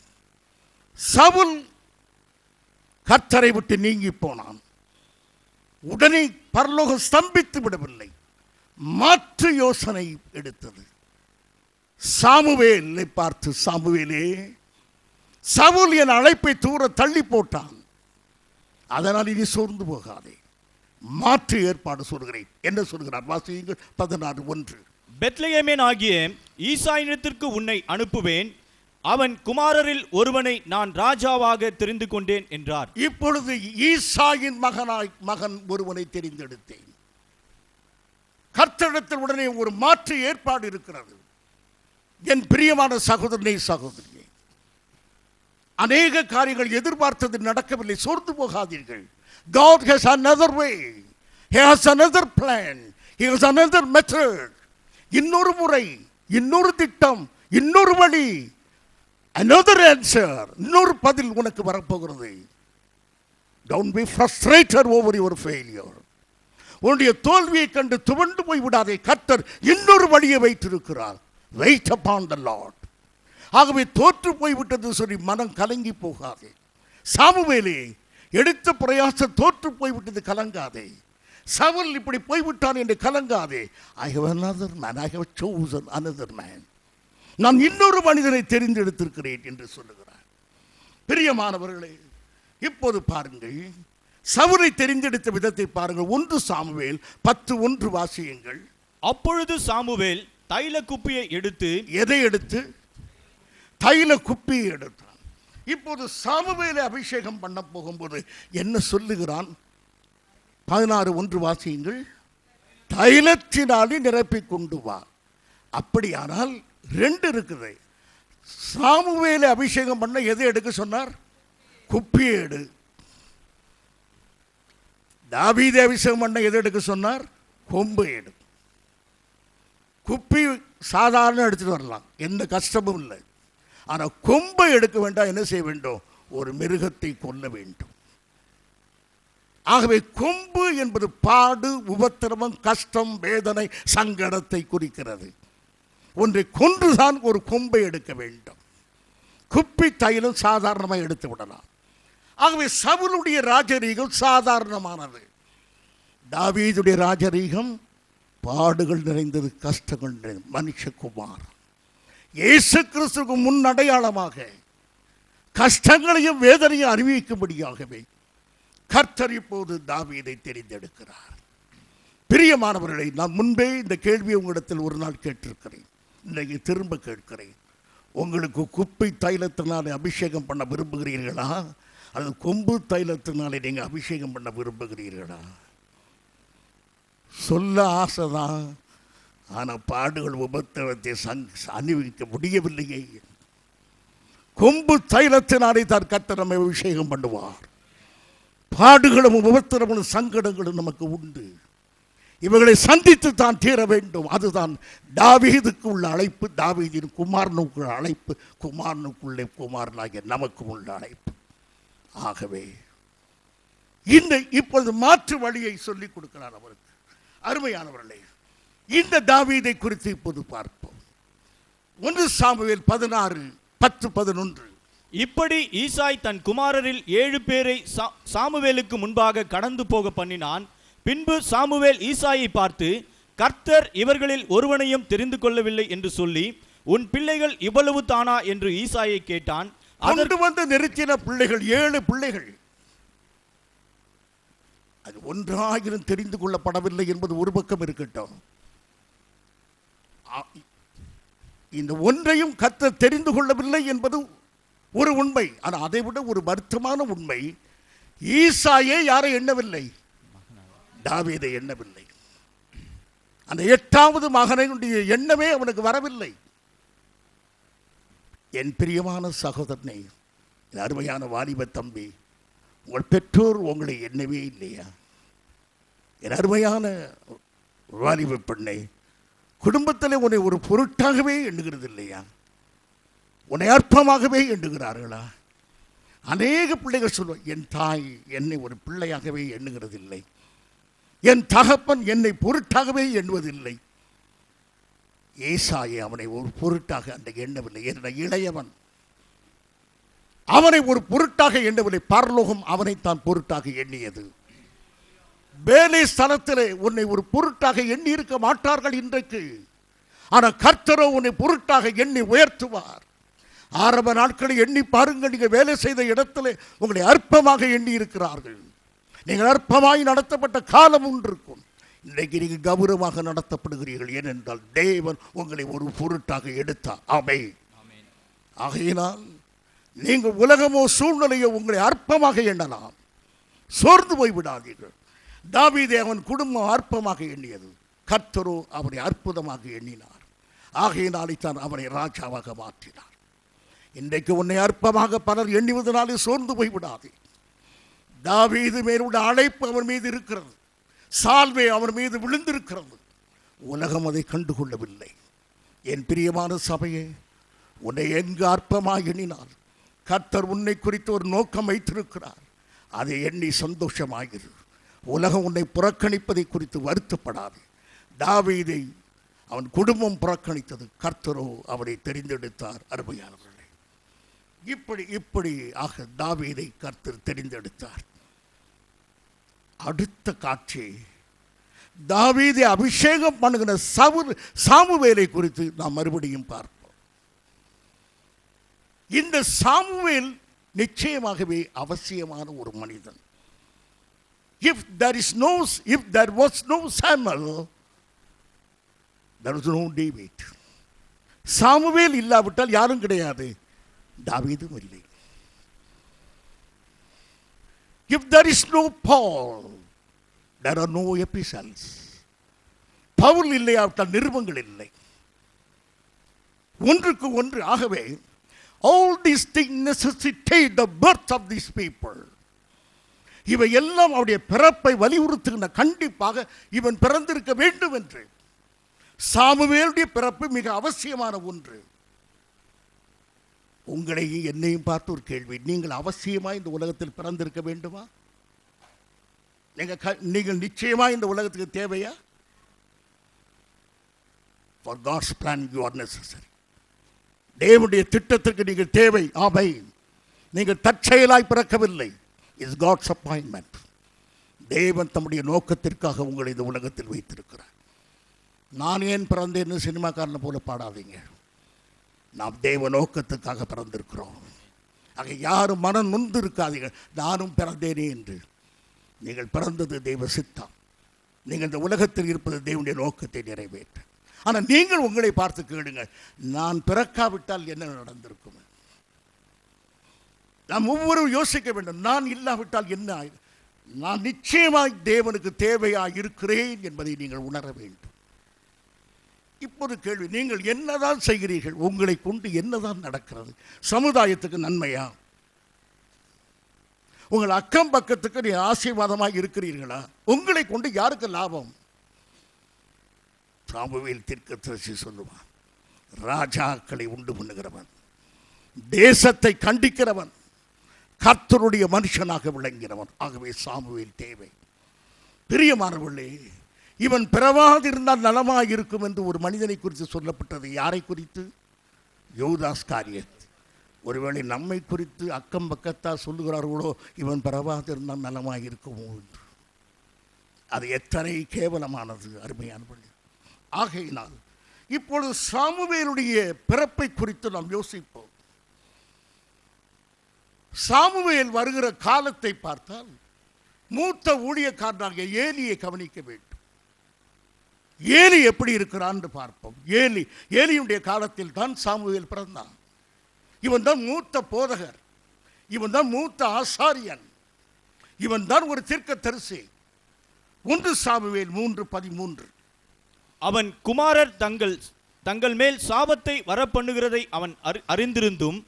A: சவுல் கர்த்தரை விட்டு நீங்கி போனான். உடனே பரலோகம் ஸ்தம்பித்து விடவில்லை, மாற்று யோசனை எடுத்தது. சாமுவேலை பார்த்து, சாமுவேலே, சவுல் என் அழைப்பை தூர தள்ளி போட்டான், அதனால் இனி சோர்ந்து போகாதே, மாற்று ஏற்பாடு சொல்கிறேன். என்ன சொல்கிறார்? வாசியுங்கள் 16:1.
B: பெத்லெகேமேன் ஆகிய ஈசாயினிடத்திற்கு உன்னை அனுப்புவேன், அவன் குமாரரில் ஒருவனை நான் ராஜாவாக தெரிந்து கொண்டேன் என்றார்.
A: இப்பொழுது ஈசாயின் மகன் ஒருவனை தெரிந்தெடுத்தேன். கர்த்தரிடத்தில் உடனே ஒரு மாற்று ஏற்பாடு இருக்கிறது. என் பிரியமான சகோதரனே, சகோதரியே, அநேக காரியங்கள் எதிர்பார்த்தது நடக்கவில்லை, சோர்ந்து போகாதீர்கள். God has another way. He has another plan. He has another method. இன்னொரு முறை, இன்னொரு திட்டம், இன்னொரு வழி, another answer, இன்னொரு பதில் உனக்கு வரப்போகிறது. Don't be frustrated over your failure. உன்னுடைய தோல்வியை கண்டு துவண்டு போய் விடாதே. கர்த்தர் இன்னொரு வழியை வைத்திருக்கிறார். Wait upon the Lord. ஆகவே தோற்று போய்விட்டது சொல்லி மனம் கலங்கி போகாதே. சாமுவேலே, எடுத்த பிரயாசம் தோற்று போய்விட்டது, கலங்காதே. சவுல் இப்படி போய்விட்டான் என்று கலங்காதே. I have another man. I have chosen another man. நான் இன்னொரு மனிதனை தெரிந்தெடுத்திருக்கிறேன் என்று சொல்லுகிறார். பிரியமானவர்களே, இப்போது பாருங்கள், சவுலை தெரிந்தெடுத்த விதத்தை பாருங்கள். 1 சாமுவேல் 10:1 வாசியுங்கள்.
B: அப்பொழுது சாமுவேல் தைல குப்பியை எடுத்து,
A: எதை எடுத்து? தைல குப்பியை எடுத்தான். இப்போது சாமுவேலை அபிஷேகம் பண்ண போகும்போது என்ன சொல்லுகிறான்? 16:1 வாசியுங்கள். தைலத்தினாலே நிரப்பிக் கொண்டு வா. அப்படியானால் 2 இருக்குது. சாமுவேலை அபிஷேகம் பண்ண எதை எடுக்க சொன்னார்? குப்பியை எடு. தாவீதை அபிஷேகம் பண்ண எதை எடுக்க சொன்னார்? கொம்பை எடு. குப்பி சாதாரண எடுத்துட்டு வரலாம், எந்த கஷ்டமும் இல்லை. ஆனால் கொம்பை எடுக்க வேண்டாம். என்ன செய்ய வேண்டும்? ஒரு மிருகத்தை கொல்ல வேண்டும். ஆகவே கொம்பு என்பது பாடு, உபத்திரவம், கஷ்டம், வேதனை, சங்கடத்தை குறிக்கிறது. ஒன்றை கொன்றுதான் ஒரு கொம்பை எடுக்க வேண்டும். குப்பி தைலம் சாதாரணமாக எடுத்து விடலாம். ஆகவே சவுலுடைய ராஜரீகம் சாதாரணமானது. தாவீதுடைய ராஜரீகம் பாடுகள் நிறைந்தது, கஷ்டங்கள் நிறைந்தது. மனுஷகுமார் இயேசு கிறிஸ்துவுக்கு முன் அடையாளமாக கஷ்டங்களையும் வேதனையும் அறிவிக்கும்படியாகவே கர்த்தர் இப்போது தாவீதை தெரிந்தெடுக்கிறார். பிரியமானவர்களை, நான் முன்பே இந்த கேள்வியை உங்களிடத்தில் ஒரு நாள் கேட்டிருக்கிறேன், இன்றைக்கு திரும்ப கேட்கிறேன். உங்களுக்கு குப்பை தைலத்தினாலே அபிஷேகம் பண்ண விரும்புகிறீர்களா, அல்லது கொம்பு தைலத்தினாலே நீங்கள் அபிஷேகம் பண்ண விரும்புகிறீர்களா? சொல்ல ஆசைதான், ஆனால் பாடுகள் உபத்திரவத்தை அணிவிக்க முடியவில்லையே. கொம்பு தைலத்தினாலே தான் கர்த்தர் நம்மை அபிஷேகம் பண்ணுவார். பாடுகளும் உபத்திரமும் சங்கடங்களும் நமக்கு உண்டு. இவர்களை சந்தித்து தான் தீர வேண்டும். அதுதான் தாவீதுக்கு உள்ள அழைப்பு, தாவீதின் குமாரனுக்கு உள்ள அழைப்பு, குமாரனுக்குள்ளே குமாரனாகிய நமக்கு உள்ள அழைப்பு. ஆகவே இப்பொழுது மாற்று வழியை சொல்லிக் கொடுக்கிறார் அவருக்கு. அருமையானவர்களே, இந்த தாவீதை குறித்து இப்போது பார்ப்போம். 1 சாமுவேல் 16:10-11.
B: இப்படி ஈசாய் தன் குமாரரில் 7 பேரை சாமுவேலுக்கு முன்பாக கடந்து போக பண்ணினான். பின்பு சாமுவேல் ஈசாயை பார்த்து, கர்த்தர் இவர்களில் ஒருவனையும் தெரிந்து கொள்ளவில்லை என்று சொல்லி, உன் பிள்ளைகள் இவ்வளவு தானா என்று ஈசாயை கேட்டான்.
A: அதற்கு வந்து நிறுத்தின பிள்ளைகள் 7 பிள்ளைகள். அது ஒன்றாயிரம் தெரிந்து கொள்ளப்படவில்லை என்பது ஒரு பக்கம் இருக்கட்டும். இந்த ஒன்றையும் கர்த்தர் தெரிந்து கொள்ளவில்லை என்பது ஒரு உண்மை. ஆனால் அதை விட ஒரு வருத்தமான உண்மை, ஈசாயே யாரை எண்ணவில்லை? தாவீதை எண்ணவில்லை. அந்த 8வது மகனுடைய எண்ணமே அவனுக்கு வரவில்லை. என் பிரியமான சகோதரனே, என் அருமையான வாலிப தம்பி, உங்கள் பெற்றோர் உங்களை எண்ணவே இல்லையா? என் அருமையான வாலிப பெண்ணை, குடும்பத்தில் உன்னை ஒரு பொருட்டாகவே எண்ணுகிறது இல்லையா? உன்னை அற்பமாகவே எண்ணுகிறார்களா? அநேக பிள்ளைகள் சொல்லுவார், என் தாய் என்னை ஒரு பிள்ளையாகவே எண்ணுகிறது இல்லை, என் தகப்பன் என்னை பொருட்டாகவே எண்ணுவதில்லை. ஏசாயை அவனை ஒரு பொருட்டாக அந்த எண்ணவில்லை. என்ற இளையவன் அவனை ஒரு பொருட்டாக எண்ணவில்லை. பரலோகம் அவனைத்தான் பொருட்டாக எண்ணியது. வேலை ஸ்தலத்திலே உன்னை ஒரு பொருட்டாக எண்ணி இருக்க மாட்டார்கள் இன்றைக்கு. ஆனால் கர்த்தரோ உன்னை பொருட்டாக எண்ணி உயர்த்துவார். ஆரம்ப நாட்களை எண்ணி பாருங்கள். நீங்கள் வேலை செய்த இடத்துல உங்களை அற்பமாக எண்ணி இருக்கிறார்கள். நீங்கள் அற்பமாய் நடத்தப்பட்ட காலம் ஒன்று இருக்கும். இன்றைக்கு நீங்கள் கௌரவமாக நடத்தப்படுகிறீர்கள். ஏனென்றால் தேவன் உங்களை ஒரு பொருட்டாக எடுத்தார். ஆமென். ஆகையினால் நீங்கள் உலகமோ சூழ்நிலையோ உங்களை அற்பமாக எண்ணலாம். சோர்ந்து போய்விடாதீர்கள். தாவீதை அவன் குடும்பம் அற்பமாக எண்ணியது, கர்த்தரோ அவனை அற்புதமாக எண்ணினார். ஆகையினாலே தான் அவனை ராஜாவாக மாற்றினார். இன்றைக்கு உன்னை அற்பமாக பலர் எண்ணுவதனாலே சோர்ந்து போய்விடாதே. தாவீது மேலுள்ள அழைப்பு அவன் மீது இருக்கிறது. சால்வை அவன் மீது விழுந்திருக்கிறது. உலகம் அதை கண்டுகொள்ளவில்லை. என் பிரியமான சபையே, உன்னை எங்கு அற்பமாக எண்ணினார் கர்த்தர் உன்னை குறித்து ஒரு நோக்கம் வைத்திருக்கிறார். அதை எண்ணி சந்தோஷமாகிரு. உலகம் உன்னை புறக்கணிப்பதை குறித்து வருத்தப்படாது. தாவீதை அவன் குடும்பம் புறக்கணித்தது, கர்த்தரோ அவனை தெரிந்தெடுத்தார். அருமையானவர்களே, இப்படி ஆக தாவீதை கர்த்தர் தெரிந்தெடுத்தார். அடுத்த காட்சி, தாவீதை அபிஷேகம் பண்ணுகிற சாமுவேலை குறித்து நாம் மறுபடியும் பார்ப்போம். இந்த சாமுவேல் நிச்சயமாகவே அவசியமான ஒரு மனிதன். If there was no Samuel, there was no David. Samuel இல்லாவிட்டால் யாரும் கிடையாது, தாவீதும் இல்லை. If there is no Paul, there are no epistles. Pavul இல்லையாவிட்டால் நிருபங்கள் இல்லை. ஒன்றுக்கு ஒன்று. ஆகவே all these things necessitate the birth of these people. இவை எல்லாம் அவருடைய பிறப்பை வலியுறுத்துகின்ற, கண்டிப்பாக இவன் பிறந்திருக்க வேண்டும் என்று. சாமுவேலுடைய பிறப்பு மிக அவசியமான ஒன்று. உங்களையும் என்னையும் பார்த்து ஒரு கேள்வி, நீங்கள் அவசியமாக இந்த உலகத்தில் பிறந்திருக்க வேண்டுமா? நீங்கள் நிச்சயமாக இந்த உலகத்துக்கு தேவையா? For God's plan you are necessary. தேவனுடைய திட்டத்திற்கு நீங்கள் தேவை. ஆமென். நீங்கள் தற்செயலாய் பிறக்கவில்லை. It's God's appointment. தேவன் தம்முடைய நோக்கத்திற்காக உங்களை இந்த உலகத்தில் வைத்திருக்கிறார். நான் ஏன் பிறந்தேன்னு சினிமாக்காரனை போல பாடாதீங்க. நாம் தேவ நோக்கத்துக்காக பிறந்திருக்கிறோம். ஆக யாரும் மனம் நொந்து இருக்காதீங்க, நானும் பிறந்தேனே என்று. நீங்கள் பிறந்தது தெய்வ சித்தம். நீங்கள் இந்த உலகத்தில் இருப்பது தேவனுடைய நோக்கத்தை நிறைவேற்ற. ஆனால் நீங்கள் உங்களை பார்த்து கேளுங்க, நான் பிறக்காவிட்டால் என்ன நடந்திருக்கும்? நாம் ஒவ்வொருவரும் யோசிக்க வேண்டும், நான் இல்லாவிட்டால் என்ன ஆகும்? நான் நிச்சயமாய் தேவனுக்கு தேவையாக இருக்கிறேன் என்பதை நீங்கள் உணர வேண்டும். இப்போது கேள்வி, நீங்கள் என்னதான் செய்கிறீர்கள்? உங்களை கொண்டு என்னதான் நடக்கிறது? சமுதாயத்துக்கு நன்மையா? உங்கள் அக்கம் பக்கத்துக்கு நீ ஆசீர்வாதமாக இருக்கிறீர்களா? உங்களை கொண்டு யாருக்கு லாபம்? சாமுவேல் தீர்க்கதரிசி சொல்லுவான், ராஜாக்களை உண்டு பண்ணுகிறவன், தேசத்தை கண்டிக்கிறவன், கர்த்தருடைய மனுஷனாக விளங்கிறவன். ஆகவே சாமுவேல் தேவை. பிரியமானவர்களே, இவன் பிறவாதிருந்தால் நலமாக இருக்கும் என்று ஒரு மனிதனை குறித்து சொல்லப்பட்டது. யாரை குறித்து? யூதாஸ்காரியத். ஒருவேளை நம்மை குறித்து அக்கம் பக்கத்தா சொல்லுகிறார்களோ, இவன் பிறவாதிருந்தால் நலமாக இருக்குமோ என்று. அது எத்தனை கேவலமானது அருமையானவர்களே. ஆகையினால் இப்பொழுது சாமுவேலுடைய பிறப்பை குறித்து நாம் யோசிப்போம். சாமுவேல் வருகிற காலத்தை பார்த்தால் மூத்த ஊழியக்காரனாகிய ஏலியை கவனிக்க வேண்டும். ஏலி எப்படி இருக்கிறான் பார்ப்போம். ஏலியுடைய காலத்தில் தான் சாமுவேல் பிறந்தான். இவன் தான் மூத்த போதகர், இவன் தான் மூத்த ஆசாரியன், இவன் தான் ஒரு தீர்க்கதரிசி. 1 சாமுவேல் 3:13.
B: அவன் குமாரர் தங்கள் மேல் சாபத்தை வரப்பண்ணுகிறதை அவன் அறிந்திருந்தும்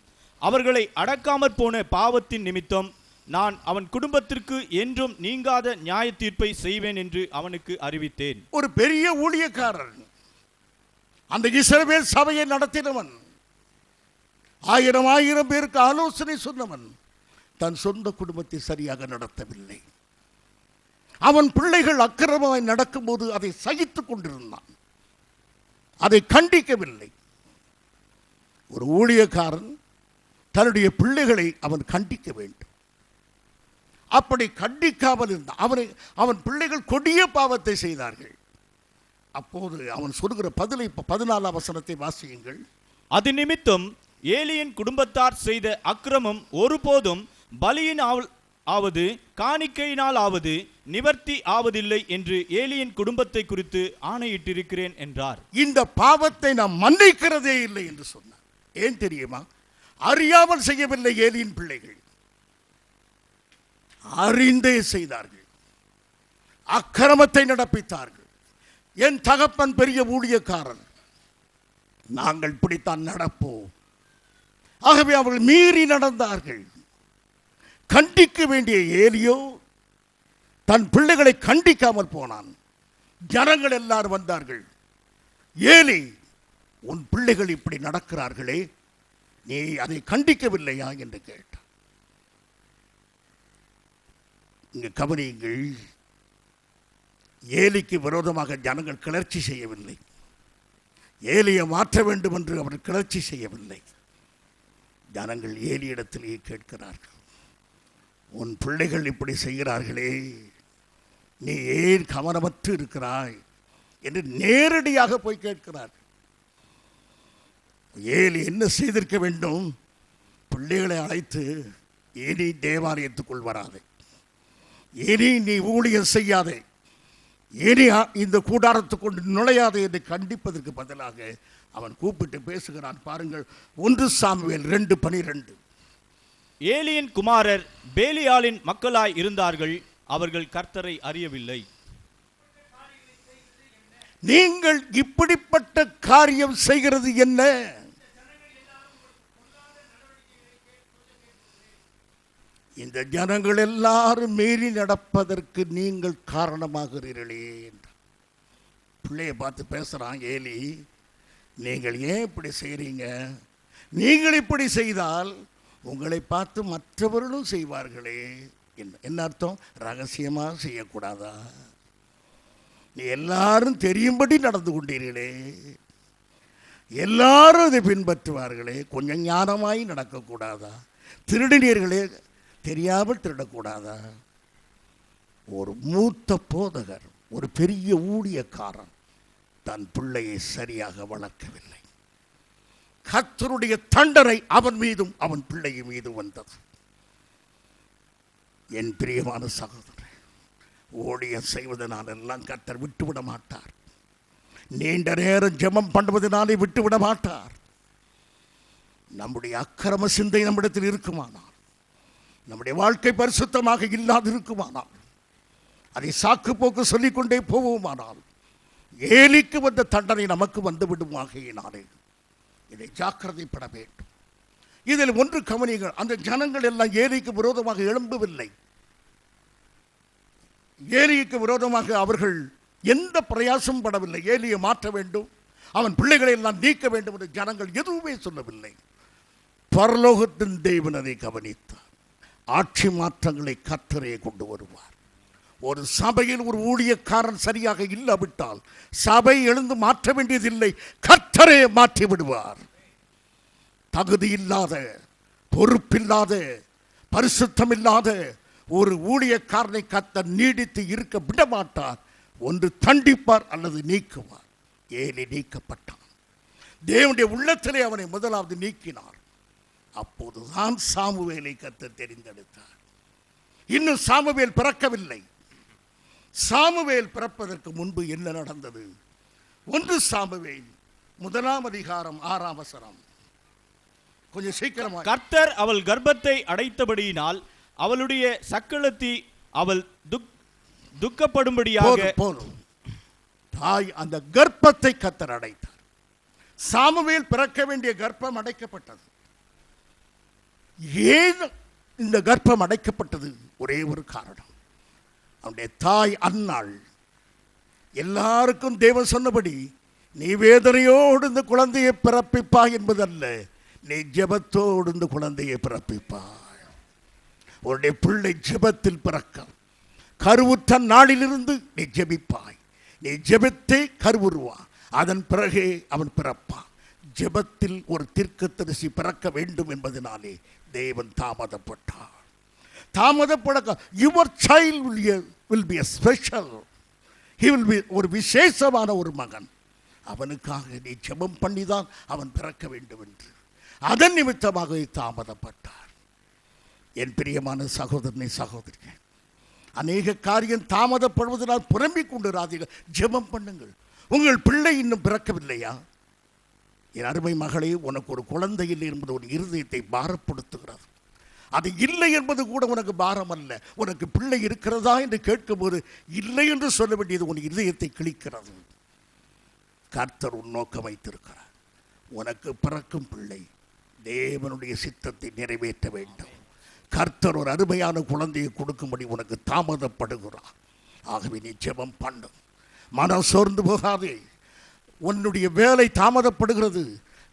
B: அவர்களை அடக்காமற் போன பாவத்தின் நிமித்தம் நான் அவன் குடும்பத்திற்கு என்றும் நீங்காத நியாய தீர்ப்பை செய்வேன் என்று அவனுக்கு அறிவித்தேன்.
A: ஒரு பெரிய ஊழியக்காரன், அந்த இஸ்ரவேல் சபையை நடத்தினவன், 1000 பேருக்கு ஆலோசனை சொன்னவன், தன் சொந்த குடும்பத்தை சரியாக நடத்தவில்லை. அவன் பிள்ளைகள் அக்கிரமமாய் நடக்கும்போது அதை சகித்துக் கொண்டிருந்தான், அதை கண்டிக்கவில்லை. ஒரு ஊழியக்காரன் தன்னுடைய பிள்ளைகளை அவன் கண்டிக்க வேண்டும். அப்படி கண்டிக்காமல் இருந்தான். அவன் பிள்ளைகள் கொடிய பாவத்தை செய்தார்கள். அப்போது அவன் சொல்லுகிற பதிலை 14ஆம் வசனத்தை வாசியுங்கள்.
B: அது நிமித்தம் ஏலியின் குடும்பத்தார் செய்த அக்கிரமம் ஒருபோதும் பலியின் ஆவது காணிக்கையினால் ஆவது நிவர்த்தி ஆவதில்லை என்று ஏலியின் குடும்பத்தை குறித்து ஆணையிட்டிருக்கிறேன் என்றார்.
A: இந்த பாவத்தை நாம் மன்னிக்கிறதே இல்லை என்று சொன்னார். ஏன் தெரியுமா? அறியாமல் செய்யவில்லை ஏலியின் பிள்ளைகள், அறிந்தே செய்தார்கள், அக்கிரமத்தை நடப்பித்தார்கள். என் தகப்பன் பெரிய ஊழியக்காரன், நாங்கள் இப்படித்தான் நடப்போம். ஆகவே அவர்கள் மீறி நடந்தார்கள். கண்டிக்க வேண்டிய ஏலியோ தன் பிள்ளைகளை கண்டிக்காமல் போனான். ஜனங்கள் எல்லாரும் வந்தார்கள். ஏலி, உன் பிள்ளைகள் இப்படி நடக்கிறார்களே, நீ அதை கண்டிக்கவில்லையா என்று கேட்டார். இங்கு கவனியுங்கள், ஏலிக்கு விரோதமாக ஜனங்கள் கிளர்ச்சி செய்யவில்லை. ஏலியை மாற்ற வேண்டும் என்று அவர் கிளர்ச்சி செய்யவில்லை. ஜனங்கள் ஏலியிடத்திலேயே கேட்கிறார்கள், உன் பிள்ளைகள் இப்படி செய்கிறார்களே, நீ ஏன் கவனமற்று இருக்கிறாய் என்று நேரடியாக போய் கேட்கிறார். ஏலி என்ன செய்திருக்க வேண்டும்? பிள்ளைகளை அழைத்து, இனி தேவாலயத்துக்குள் வராதே, இனி நீ ஊழியம் செய்யாதே, இனி இந்த கூடாரத்துக்குள் நுழையாதே என்று கண்டிப்பதற்கு பதிலாக அவன் கூப்பிட்டு பேசுகிறான். பாருங்கள், 1 சாமுவேல் 2:12.
B: ஏலியின் குமாரர் பேலியாளின் மக்களாய் இருந்தார்கள், அவர்கள் கர்த்தரை அறியவில்லை.
A: நீங்கள் இப்படிப்பட்ட காரியம் செய்கிறது என்ன? இந்த ஜனங்கள் எல்லாரும் மீறி நடப்பதற்கு நீங்கள் காரணமாகிறீர்களே. பிள்ளையை பார்த்து பேசுறான் ஏலி, நீங்கள் ஏன் இப்படி செய்கிறீங்க? நீங்கள் இப்படி செய்தால் உங்களை பார்த்து மற்றவர்களும் செய்வார்களே. என்ன அர்த்தம்? ரகசியமாக செய்யக்கூடாதா? நீ எல்லாரும் தெரியும்படி நடந்து கொண்டீர்களே, எல்லாரும் இதை பின்பற்றுவார்களே, கொஞ்சம் ஞானமாய் நடக்கக்கூடாதா? திருடினீர்களே, தெரியாமல் திருடக்கூடாதா? ஒரு மூத்த போதகர், ஒரு பெரிய ஊழியக்காரன் தன் பிள்ளையை சரியாக வளர்க்கவில்லை. கர்த்தருடைய தண்டனை அவன் மீதும் அவன் பிள்ளை மீது வந்தது. என் பிரியமான சகோதரர், ஊழியம் செய்வதனால் எல்லாம் கர்த்தர் விட்டுவிட மாட்டார். நீண்ட நேரம் ஜெபம் பண்ணுவதனாலே விட்டுவிட மாட்டார். நம்முடைய அக்கிரம சிந்தை நம்மிடத்தில் இருக்குமானால், நம்முடைய வாழ்க்கை பரிசுத்தமாக இல்லாதிருக்குமானால், அதை சாக்கு போக்கு சொல்லிக்கொண்டே போவோமானால், ஏலிக்கு வந்த தண்டனை நமக்கு வந்து விடுமாகையினாலே இதை ஜாக்கிரதைப்பட வேண்டும். இதில் ஒன்று கவனிகள், அந்த ஜனங்கள் எல்லாம் ஏலிக்கு விரோதமாக எழும்பவில்லை. ஏலிக்கு விரோதமாக அவர்கள் எந்த பிரயாசம் படவில்லை. ஏலியை மாற்ற வேண்டும், அவன் பிள்ளைகளை எல்லாம் நீக்க வேண்டும் என்று ஜனங்கள் எதுவுமே சொல்லவில்லை. பரலோகத்தின் தேவன் அதை கவனித்தார். ஆட்சி மாற்றங்களை கர்த்தரே கொண்டு வருவார். ஒரு சபையில் ஒரு ஊழியக்காரன் சரியாக இல்லாவிட்டால் சபை எழுந்து மாற்ற வேண்டியதில்லை, கர்த்தரே மாற்றி விடுவார். தகுதி இல்லாத, பொறுப்பில்லாத, பரிசுத்தம் இல்லாத ஒரு ஊழியக்காரனை கர்த்தர் நீடித்து இருக்க விடமாட்டார். ஒன்று தண்டிப்பார் அல்லது நீக்குவார். ஏலி நீக்கப்பட்டான். தேவனுடைய உள்ளத்திலே அவனை முதலாவது நீக்கினார். அப்போதுதான் சாமுவேலை கர்த்தர் தெரிந்தெடுத்தார். இன்னும் சாமுவேல் பிறக்கவில்லை. சாமுவேல் பிறப்பதற்கு முன்பு என்ன நடந்தது? 1 சாமுவேல் 1 அதிகாரம் 6 வசனம். கொஞ்சம் சீக்கிரமாக.
B: கர்த்தர் அவள் கர்ப்பத்தை அடைத்தபடியினால் அவளுடைய சக்களத்தி அவள் துக்கப்படும்படியாக
A: போதும். தாய் அந்த கர்ப்பத்தை கர்த்தர் அடைத்தார். சாமுவேல் பிறக்க வேண்டிய கர்ப்பம் அடைக்கப்பட்டது. ஏன் இந்த கர்ப்பம் அடைக்கப்பட்டது? ஒரே ஒரு காரணம், அவனுடைய தாய் அன்னாள். எல்லாருக்கும் தேவன் சொன்னபடி நீ வேதனையோடு இந்த குழந்தையை பிறப்பிப்பா என்பதல்ல, நீ ஜெபத்தோடு இந்த குழந்தையை பிறப்பிப்பாய். உன்னுடைய பிள்ளை ஜெபத்தில் பிறக்க, கருவுற்ற நாளிலிருந்து நீ ஜெபிப்பாய். நீ ஜெபத்தை கருவுருவான், அதன் பிறகே அவன் பிறப்பான். ஜெபத்தில் ஒரு தீர்க்கதரிசி பிறக்க வேண்டும் என்பதனாலே தேவன் தாமதப்பட்டார். தாமதப்பட, your child will be a special. ஒரு விசேஷமான ஒரு மகன். அவனுக்காக நீ ஜெபம் பண்ணிதான் அவன் பிறக்க வேண்டும் என்று அதன் நிமித்தமாக தாமதப்பட்டார். என் பிரியமான சகோதரனை சகோதரிகள், அநேக காரியம் தாமதப்படுவதனால் புலம்பிக் கொண்டிராதீர்கள். ஜெபம் பண்ணுங்கள். உங்கள் பிள்ளை இன்னும் பிறக்கவில்லையா? என் அருமை மகளே, உனக்கு ஒரு குழந்தை இல்லை என்பது ஒரு இருதயத்தை பாரப்படுத்துகிறது. அது இல்லை என்பது கூட உனக்கு பாரம் அல்ல. உனக்கு பிள்ளை இருக்கிறதா என்று கேட்கும்போது இல்லை என்று சொல்ல வேண்டியது உன் இதயத்தை கிழிக்கிறது. கர்த்தர் உன் நோக்கம் வைத்திருக்கிறார். உனக்கு பிறக்கும் பிள்ளை தேவனுடைய சித்தத்தை நிறைவேற்ற வேண்டும். கர்த்தர் ஒரு அருமையான குழந்தையை கொடுக்கும்படி உனக்கு தாமதப்படுகிறார். ஆகவே நீ ஜெபம் பண்ணு. மனம் சோர்ந்து போகாதே. உன்னுடைய வேலை தாமதப்படுகிறது.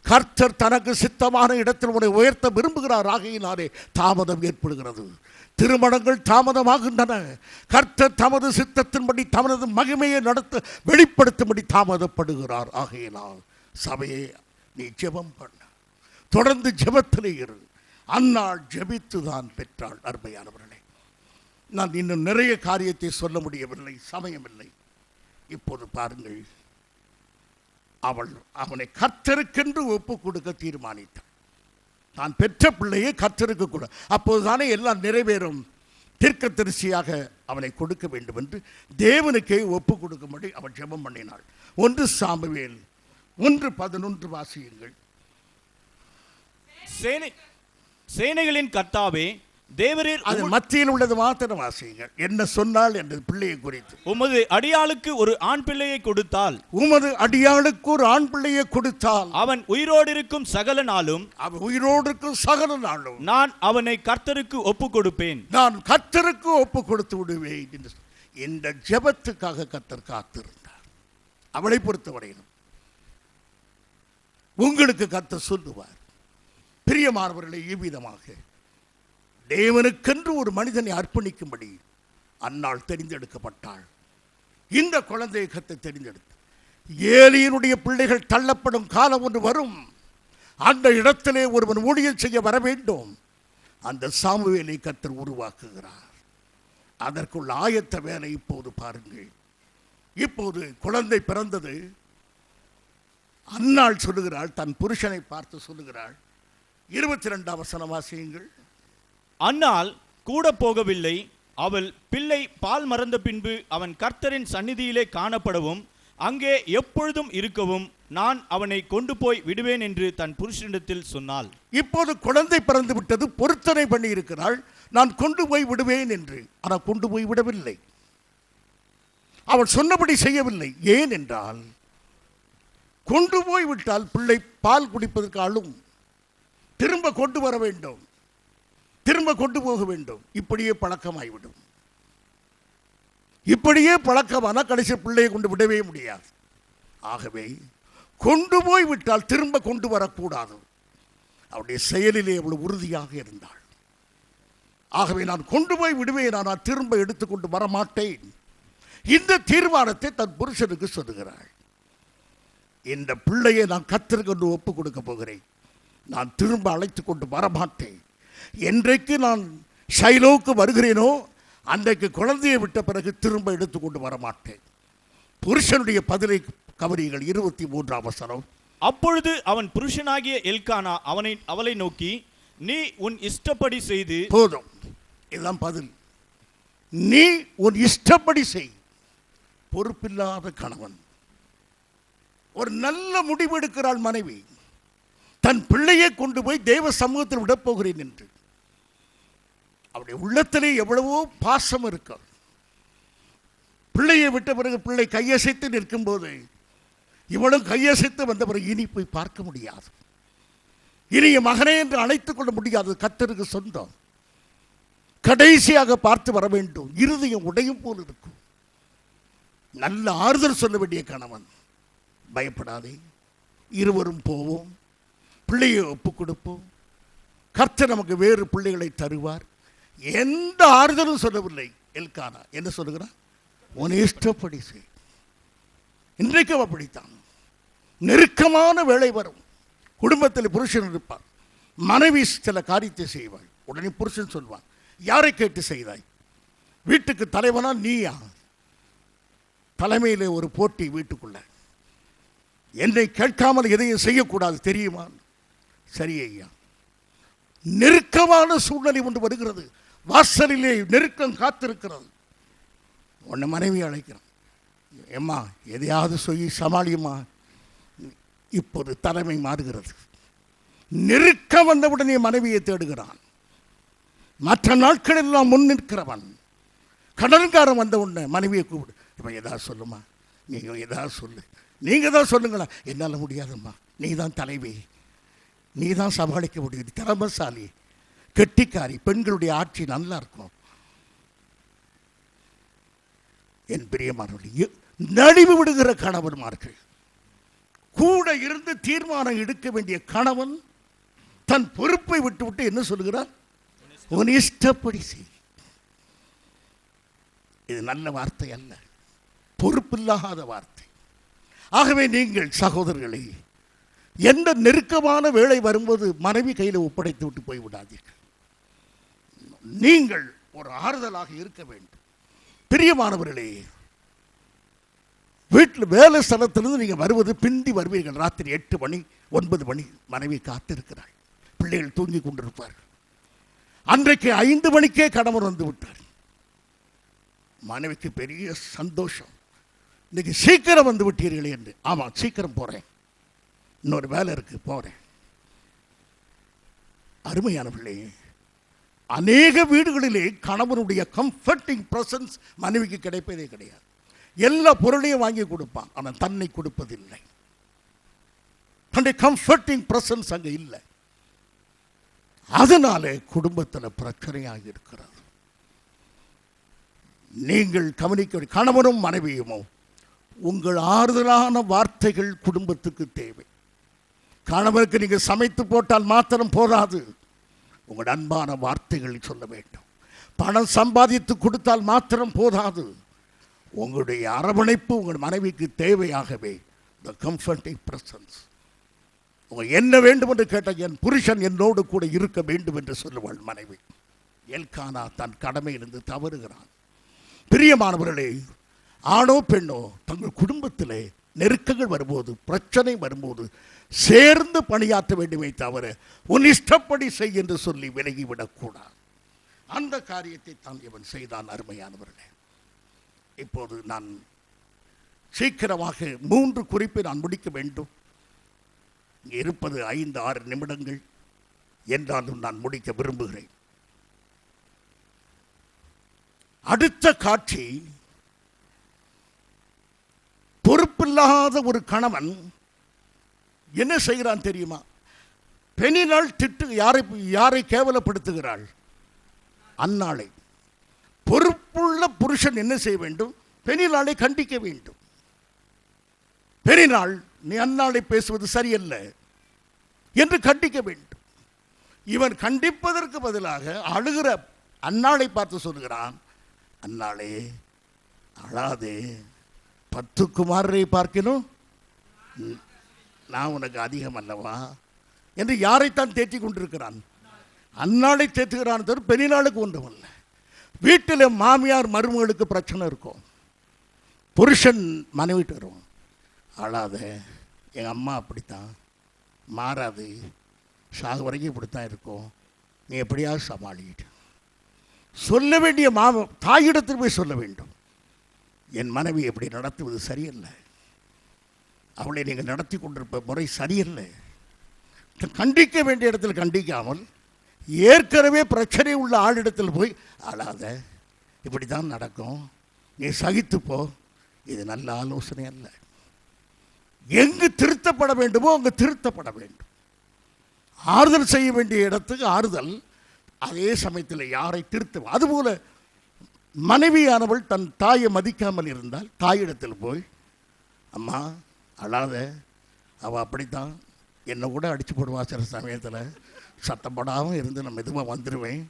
A: கர்த்தர் தனக்கு சித்தமான இடத்தில் உன்னை உயர்த்த விரும்புகிறார். ஆகையினாலே தாமதம் ஏற்படுகிறது. திருமணங்கள் தாமதமாகின்றன. கர்த்தர் தமது சித்தத்தின்படி தமது மகிமையை நடத்த வெளிப்படுத்தும்படி தாமதப்படுகிறார். ஆகையினால் சபையை நீ ஜெபம் பண்ண, தொடர்ந்து ஜெபத்திலே இரு. அந்நாள் ஜெபித்து தான் பெற்றாள். அருமையானவர்களே, நான் இன்னும் நிறைய காரியத்தை சொல்ல முடியவில்லை, சமயமில்லை. இப்போது பாருங்கள், அவனை கர்த்தருக்கென்று ஒப்பு கொடுக்க தீர்மானித்தாள். தான் பெற்ற பிள்ளையை கர்த்தருக்கு கூட, அப்போதுதானே எல்லாம் நிறைவேறும். தீர்க்கதரிசியாக அவனை கொடுக்க வேண்டும் என்று தேவனுக்கே ஒப்பு கொடுக்கும்படி அவள் ஜெபம் பண்ணினாள். 1 சாமுவேல் 1:11 வாசியுங்கள்.
B: சேனைகளின் கர்த்தாவே, தேவரீர்,
A: அது மத்தியில் உள்ளது மாத்திரம் வாசியுங்கள். என்ன சொன்னால் என்று பிள்ளையை குறித்து.
B: உமது அடியாளுக்கு ஒரு ஆண் பிள்ளையை கொடுத்தால்,
A: உமது அடியாளுக்கு ஒரு ஆண் பிள்ளையை கொடுத்தால்,
B: அவன் உயிரோடு இருக்கும் சகல நாளும்,
A: அவன் உயிரோடு இருக்கும் சகல நாளும்
B: நான் அவனை கர்த்தருக்கு ஒப்பு கொடுப்பேன்.
A: நான் கர்த்தருக்கு ஒப்பு கொடுத்து விடுவேன் என்று இந்த ஜெபத்துக்காக கர்த்தர் காத்திருந்தார். அவளை பொறுத்தவரையிலும் உங்களுக்கு கர்த்தர் சொல்லுவார். பிரியமானவர்களை, இவ்விதமாக தேவனுக்கென்று ஒரு மனிதனை அர்ப்பணிக்கும்படி அன்னாள் தெரிந்தெடுக்கப்பட்டாள். இந்த குழந்தையை கர்த்தர் தெரிந்தெடுத்து, ஏலியினுடைய பிள்ளைகள் தள்ளப்படும் காலம் ஒன்று வரும். அந்த இடத்திலே ஒருவன் ஊழியம் செய்ய வர வேண்டும். அந்த சாமுவேலை கர்த்தர் உருவாக்குகிறார். அதற்குள்ள ஆயத்த வேலை இப்போது பாருங்கள். இப்போது குழந்தை பிறந்தது. அன்னாள் சொல்லுகிறாள், தன் புருஷனை பார்த்து சொல்லுகிறாள். 22ஆம் வசனம் வாசியுங்கள்.
B: அன்னாள் கூட போகவில்லை. அவள் பிள்ளை பால் மறந்த பின்பு அவன் கர்த்தரின் சந்நிதியிலே காணப்படவும் அங்கே எப்பொழுதும் இருக்கவும் நான் அவனை கொண்டு போய் விடுவேன் என்று தன் புருஷனிடத்தில் சொன்னாள். இப்போது குழந்தை பிறந்து விட்டது. பொருத்தனை பண்ணி இருக்கிறாள், நான் கொண்டு போய் விடுவேன் என்று. ஆனால் கொண்டு போய் விடவில்லை. அவள் சொன்னபடி செய்யவில்லை. ஏன் என்றால், கொண்டு போய் விட்டால் பிள்ளை பால் குடிப்பதற்கு அழும். திரும்ப கொண்டு வர வேண்டும், திரும்ப கொண்டு போக வேண்டும். இப்படியே பழக்கமாகிவிடும். இப்படியே பழக்கமான கடைசி பிள்ளையை கொண்டு விடவே முடியாது. ஆகவே கொண்டு போய் விட்டால் திரும்ப கொண்டு வரக்கூடாது. அவருடைய செயலிலே அவ்வளவு உறுதியாக இருந்தாள். ஆகவே நான் கொண்டு போய் விடுவேன், ஆனால் திரும்ப எடுத்துக்கொண்டு வரமாட்டேன். இந்த தீர்மானத்தை தன் புருஷனுக்கு சொல்லுகிறாள். இந்த பிள்ளையை நான் கர்த்தருக்கு கொண்டு ஒப்பு கொடுக்க போகிறேன். நான் திரும்ப அழைத்து கொண்டு வரமாட்டேன். என்றைக்கு நான் ஷைலோவுக்கு வருகிறேனோ அன்றைக்கு குழந்தையை விட்ட பிறகு திரும்ப எடுத்துக்கொண்டு வரமாட்டேன். புருஷனுடைய பதிலை கவனியுங்கள். 23ஆம் வசனம். அப்பொழுது அவன் புருஷனாகிய எல்கானா அவளை நோக்கி, நீ உன் இஷ்டப்படி செய்து
A: போதும். இதுதான் பதில். நீ உன் இஷ்டப்படி செய். பொறுப்பில்லாத கணவன். ஒரு நல்ல முடிவு எடுக்கிறாள் மனைவி. தன் பிள்ளையை கொண்டு போய் தேவ சமூகத்தில் விடப் போகிறேன் என்று. அவருடைய உள்ளத்திலே எவ்வளவோ பாசம் இருக்க. பிள்ளையை விட்ட பிறகு பிள்ளை கையசைத்து நிற்கும் போது இவளும் கையசைத்து வந்த பிறகு இனி போய் பார்க்க முடியாது. இனி மகனே என்று அழைத்துக் கொள்ள முடியாது. கர்த்தருக்கு சொந்தம். கடைசியாக பார்த்து வர வேண்டும். இருதயம் உடையும் போல் இருக்கும். நல்ல ஆறுதல் சொல்ல வேண்டிய கணவன், பயப்படாதே, இருவரும் போவோம், பிள்ளையை ஒப்பு கொடுப்போம், கர்த்தர் நமக்கு வேறு பிள்ளைகளை தருவார். எந்த ஆறுதலும் சொல்லவில்லை. எல்கானா என்ன சொல்லுகிறான்? உன் இஷ்டப்படி செய். இன்றைக்கும் அப்படித்தான். நெருக்கமான வேலை வரும். குடும்பத்தில் புருஷன் இருப்பார், மனைவி சில காரியத்தை செய்வாள். உடனே புருஷன் சொல்வான், யாரை கேட்டு செய்தாய்? வீட்டுக்கு தலைவனா நீயா? தலைமையில் ஒரு போட்டி வீட்டுக்குள்ள. என்னை கேட்காமல் எதையும் செய்யக்கூடாது தெரியுமா? சரி ஐயா. நெருக்கமான சூழ்நிலை ஒன்று வருகிறது, வாசலிலே நெருக்கம் காத்திருக்கிறது. உன்னை மனைவி அழைக்கிறான், ஏம்மா எதையாவது சொல்லி சமாளியுமா. இப்போது தலைமை மாறுகிறது. நெருக்கம் வந்தவுடனே மனைவியை தேடுகிறான். மற்ற நாட்களெல்லாம் முன் நிற்கிறவன். கடன்காரன் வந்த உடனே மனைவியை கூப்பிடு, இப்போ எதாவது சொல்லுமா, நீங்கள் எதாவது சொல்லு, நீங்கள் தான் சொல்லுங்களா. என்னால் முடியாதும்மா, நீ தான் தலைவி, நீ தான் சமாளிக்க முடியும், திறமசாலி, கெட்டிக்காரி, பெண்களுடைய ஆட்சி நல்லா இருக்கும். என் பிரியமானவர்களே, நடிவு விடுகிற கணவன்மார்கள், கூட இருந்து தீர்மானம் எடுக்க வேண்டிய கணவன் தன் பொறுப்பை விட்டு என்ன சொல்லுகிறார்? உன் இஷ்டப்படி செய். இது நல்ல வார்த்தை அல்ல, பொறுப்பில்லாத வார்த்தை. ஆகவே நீங்கள் சகோதரர்களே, எந்த நெருக்கமான வேலை வரும்போது மனைவி கையில் ஒப்படைத்து விட்டு போய்விடாதீர்கள். நீங்கள் ஒரு ஆறுதலாக இருக்க வேண்டும். பிரியமானவர்களே, வீட்டில் வேலை ஸ்தலத்திலிருந்து நீங்கள் வருவது பிந்தி வருவீர்கள். ராத்திரி 8 மணி 9 மணி மனைவி காத்திருக்கிறாள், பிள்ளைகள் தூங்கி கொண்டிருப்பார்கள். அன்றைக்கு 5 மணிக்கே கணவன் வந்து விட்டார். மனைவிக்கு பெரிய சந்தோஷம், இன்னைக்கு சீக்கிரம் வந்து விட்டீர்களே என்று. ஆமாம், சீக்கிரம் போகிறேன், இன்னொரு வேலை இருக்கு, போகிறேன். அருமையானவர்களே, அநேக வீடுகளிலே கணவனுடைய கம்ஃபர்டிங் பிரசன்ஸ் மனைவிக்கு கிடைப்பதே கிடையாது. எல்லா பொருளையும் வாங்கி கொடுப்பான், ஆனால் தன்னை கொடுப்பதில்லை. தன்னுடைய கம்ஃபர்டிங் பிரசன்ஸ் அங்கே இல்லை. அதனால குடும்பத்தில் பிரச்சனையாக இருக்கிறது. நீங்கள் கவனிக்க, கணவனும் மனைவியுமோ, உங்கள் ஆறுதலான வார்த்தைகள் குடும்பத்துக்கு தேவை. கணவனுக்கு நீங்கள் சமைத்து போட்டால் மாத்திரம் போதாது, உங்கள் அன்பான வார்த்தைகளை சொல்ல வேண்டும். பணம் சம்பாதித்து கொடுத்தால் மாத்திரம் போதாது, உங்களுடைய அரவணைப்பு உங்கள் மனைவிக்கு தேவையாகவே. த கம்ஃபர்டிங் பிரசன்ஸ். உங்கள் என்ன வேண்டும் என்று கேட்டால், என் புருஷன் என்னோடு கூட இருக்க வேண்டும் என்று சொல்லுவாள் மனைவி. எல்கானா தன் கடமையிலிருந்து தவறுகிறான். பிரியமானவர்களே, ஆணோ பெண்ணோ தங்கள் குடும்பத்திலே நெருக்கங்கள் வரும்போது, பிரச்சனை வரும்போது சேர்ந்து பணியாற்ற வேண்டுமே தவிர உன் இஷ்டப்படி செய் என்று சொல்லி விலகிவிடக்கூடாது. அந்த காரியத்தை தான் இவன் செய்தான். அருமையானவர்களே, இப்போது நான் சீக்கிரமாக 3 குறிப்பை நான் முடிக்க வேண்டும். இங்கே இருப்பது 5-6 நிமிடங்கள் என்றாலும் நான் முடிக்க விரும்புகிறேன். அடுத்த காட்சி, பொறுப்பில்லாத ஒரு கணவன் என்ன செய்கிறான் தெரியுமா? பெண்ணினால் யாரை கேவலப்படுத்துகிறாள்? அன்னாளை. பொறுப்புள்ள புருஷன் என்ன செய்ய வேண்டும்? பெண்ணினாளை கண்டிக்க வேண்டும். பெண்ணினாள், நீ அன்னாளை பேசுவது சரியல்ல என்று கண்டிக்க வேண்டும். இவன் கண்டிப்பதற்கு பதிலாக அழுகிற அன்னாளை பார்த்து சொல்கிறான், அன்னாளே அழாதே, 10 குமாரரை பார்க்கணும், நான் உனக்கு அதிகம் அல்லவா என்று யாரைத்தான் தேற்றி கொண்டிருக்கிறான்? அன்னாளை தேற்றுகிறான். தவிர பெண்ணினாளுக்கு ஒன்றுமல்ல. வீட்டில் மாமியார் மருமகளுக்கு பிரச்சனை இருக்கும், புருஷன் மனைவிட்டு வரும், அழாத, எங்கள் அம்மா அப்படித்தான், மாறாது, சாகு வரைக்கும் இப்படித்தான் இருக்கும், நீ எப்படியாவது சமாளிக்கிட்டு சொல்ல வேண்டிய தாயிடத்தில் போய் சொல்ல வேண்டும். என் மனைவி எப்படி நடத்துவது சரியல்ல, அவளை நீங்கள் நடத்தி கொண்டிருப்ப முறை சரியில்லை. கண்டிக்க வேண்டிய இடத்தில் கண்டிக்காமல் ஏற்கனவே பிரச்சனை உள்ள ஆளிடத்தில் போய், அழாத, இப்படி தான் நடக்கும், நீ சகித்துப்போ, இது நல்ல ஆலோசனை அல்ல. எங்கு திருத்தப்பட வேண்டுமோ அங்கு திருத்தப்பட வேண்டும். ஆறுதல் செய்ய வேண்டிய இடத்துக்கு ஆறுதல், அதே சமயத்தில் யாரை திருத்த. அதுபோல மனைவியானவள் தன் தாயை மதிக்காமல் இருந்தால் தாயிடத்தில் போய், அம்மா அழாத, அவள் அப்படித்தான், என்னை கூட அடித்து போடுவா சில சமயத்தில், சத்தப்படாமல் இருந்து நான் மெதுவாக வந்துடுவேன்,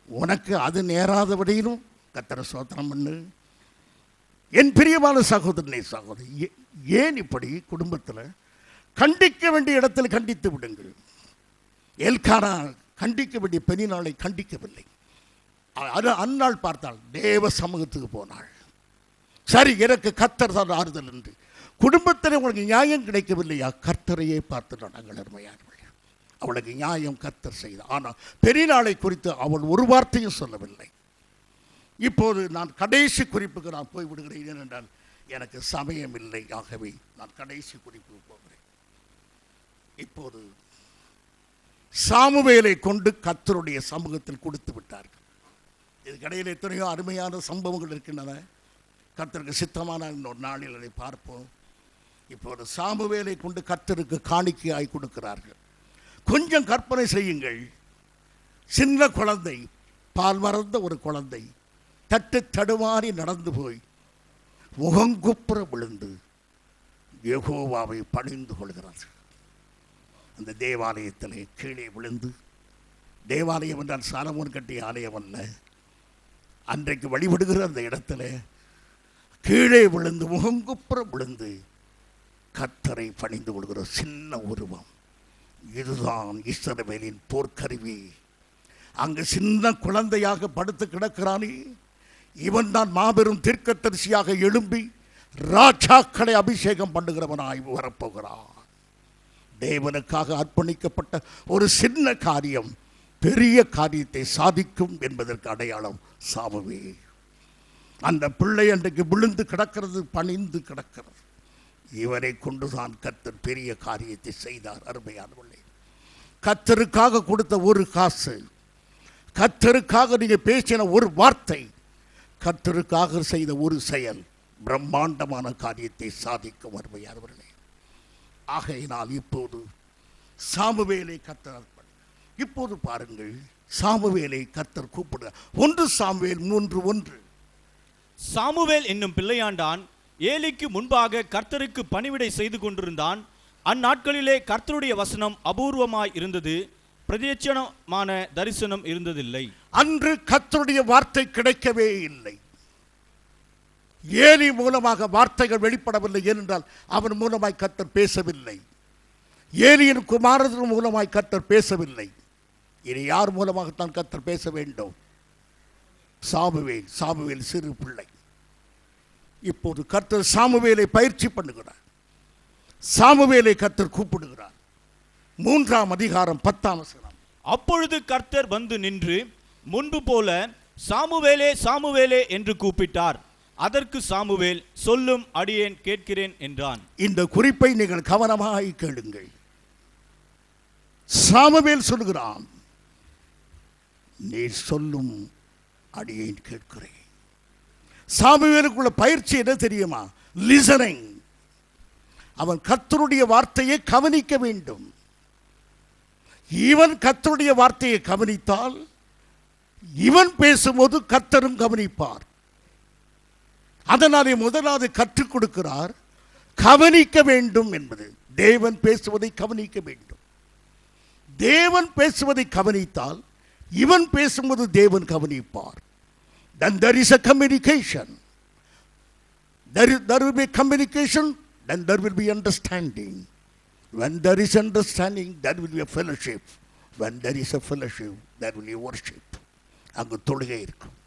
A: உனக்கு அது நேராதபடியிலும் கர்த்தரை ஸ்தோத்திரம் பண்ணு. என் பிரியமான சகோதரனே சகோதரி, ஏன் இப்படி குடும்பத்தில் கண்டிக்க வேண்டிய இடத்தில் கண்டித்து விடுங்கள். எல்கானா கண்டிக்க வேண்டிய பெண்ணினாளை கண்டிக்கவில்லை. அந்நாள் பார்த்தாள், தேவ சமூகத்துக்கு போனாள். சரி, எனக்கு கர்த்தர் தான் ஆறுதல் என்று. குடும்பத்தில் உங்களுக்கு நியாயம் கிடைக்கவில்லையா? கர்த்தரையே பார்த்து நடங்கள் அருமையானவர்களே. அவளுக்கு நியாயம் கர்த்தர் செய்தார். ஆனால் பெரியநாளை குறித்து அவள் ஒரு வார்த்தையும் சொல்லவில்லை. இப்போது நான் கடைசி குறிப்புக்கு நான் போய்விடுகிறேன். ஏனென்றால் எனக்கு சமயம் இல்லை. ஆகவே நான் கடைசி குறிப்புக்கு போகிறேன். இப்போது சாமுவேலை கொண்டு கர்த்தருடைய சமூகத்தில் கொடுத்து விட்டார்கள். இதுக்கடையில் எத்தனையோ அருமையான சம்பவங்கள் இருக்கின்றன. கர்த்தருக்கு சித்தமான இன்னொரு நாளில் அதை பார்ப்போம். இப்போது சாமுவேலை கொண்டு கர்த்தருக்கு காணிக்கையாய் கொடுக்கிறார்கள். கொஞ்சம் கற்பனை செய்யுங்கள். சின்ன குழந்தை, பால் மறந்த ஒரு குழந்தை தட்டு தடுமாறி நடந்து போய் முகங்குப்புற விழுந்து யெகோவாவை பணிந்து கொள்கிறார். அந்த தேவாலயத்திலே கீழே விழுந்து, தேவாலயம் என்றால் சாலமோன் கட்டிய ஆலயம் அல்ல, அன்றைக்கு வழிபடுகிற அந்த இடத்துல கீழே விழுந்து முகங்குப்புற விழுந்து கர்த்தரை பணிந்து கொள்கிற சின்ன உருவம். இதுதான் இஸ்ரவேலின் போர்க்கருவி. அங்கு சின்ன குழந்தையாக படுத்து கிடக்கிறானே, இவன் தான் மாபெரும் தீர்க்கதரிசியாக எழும்பி ராஜாக்களை அபிஷேகம் பண்ணுகிறவனாய் வரப்போகிறான். தேவனுக்காக அர்ப்பணிக்கப்பட்ட ஒரு சின்ன காரியம் பெரிய காரியத்தை சாதிக்கும் என்பதற்கு அடையாளம் சாமுவேல். அந்த பிள்ளை அன்றைக்கு விழுந்து கிடக்கிறது, பணிந்து கிடக்கிறது. இவரை கொண்டுதான் கர்த்தர் பெரிய காரியத்தை செய்தார். அருமையானவர்களே, கர்த்தருக்காக கொடுத்த ஒரு காசு, கர்த்தருக்காக நீங்கள் பேசின ஒரு வார்த்தை, கர்த்தருக்காக செய்த ஒரு செயல் பிரம்மாண்டமான காரியத்தை சாதிக்கும். அருமையானவர்களே, ஆகையினால் இப்போது சாமுவேலை கர்த்தர், இப்போது பாருங்கள், சாமுவேலை கர்த்தர் கூப்பிடுகிறார். 1 சாமுவேல் 3:1.
B: சாமுவேல் என்னும் பிள்ளையாண்டான் ஏலிக்கு முன்பாக கர்த்தருக்கு பணிவிடை செய்து கொண்டிருந்தான். அந்நாட்களிலே கர்த்தருடைய வசனம் அபூர்வமாய் இருந்தது, பிரத்யட்சமான தரிசனம் இருந்ததில்லை.
A: அன்று கர்த்தருடைய வார்த்தை கிடைக்கவே இல்லை. ஏலி மூலமாக வார்த்தைகள் வெளிப்படவில்லை. ஏனென்றால் அவன் மூலமாய் கர்த்தர் பேசவில்லை. ஏலியின் குமாரன் மூலமாய் கர்த்தர் பேசவில்லை. இனி யார் மூலமாகத்தான் கர்த்தர் பேச வேண்டும்? சாமுவேல். சாமுவேல் சிறு பிள்ளை. இப்போது கர்த்தர் சாமுவேலை பயிற்சி பண்ணுகிறார். சாமுவேலை கர்த்தர் கூப்பிடுகிறார். 3ஆம் அதிகாரம் 10ஆம் வசனம்.
B: அப்பொழுது கர்த்தர் வந்து நின்று முன்பு போல சாமுவேலே சாமுவேலே என்று கூப்பிட்டார். அதற்கு சாமுவேல், சொல்லும், அடியேன் கேட்கிறேன் என்றான். இந்த
A: குறிப்பை நீங்கள் கவனமாக கேளுங்கள். சாமுவேல் சொல்கிறான், நீ சொல்லும், அடியேன் கேட்கிறேன். சாமுவேலுக்குள்ள பயிற்சி என்ன தெரியுமா? லிசனிங். அவன் கர்த்தருடைய வார்த்தையை கவனிக்க வேண்டும். இவன் கர்த்தருடைய வார்த்தையை கவனித்தால் இவன் பேசும்போது கர்த்தரும் கவனிப்பார். அதனாலே முதலாவது கற்றுக் கொடுக்கிறார், கவனிக்க வேண்டும் என்பது. தேவன் பேசுவதை கவனிக்க வேண்டும். தேவன் பேசுவதை கவனித்தால் இவன் பேசும்போது தேவன் கவனிப்பார். Then there is a communication. There will be communication, then there will be understanding. When there is understanding, there will be a fellowship. When there is a fellowship, there will be worship. அங்கு தொழுகை இருக்கும்.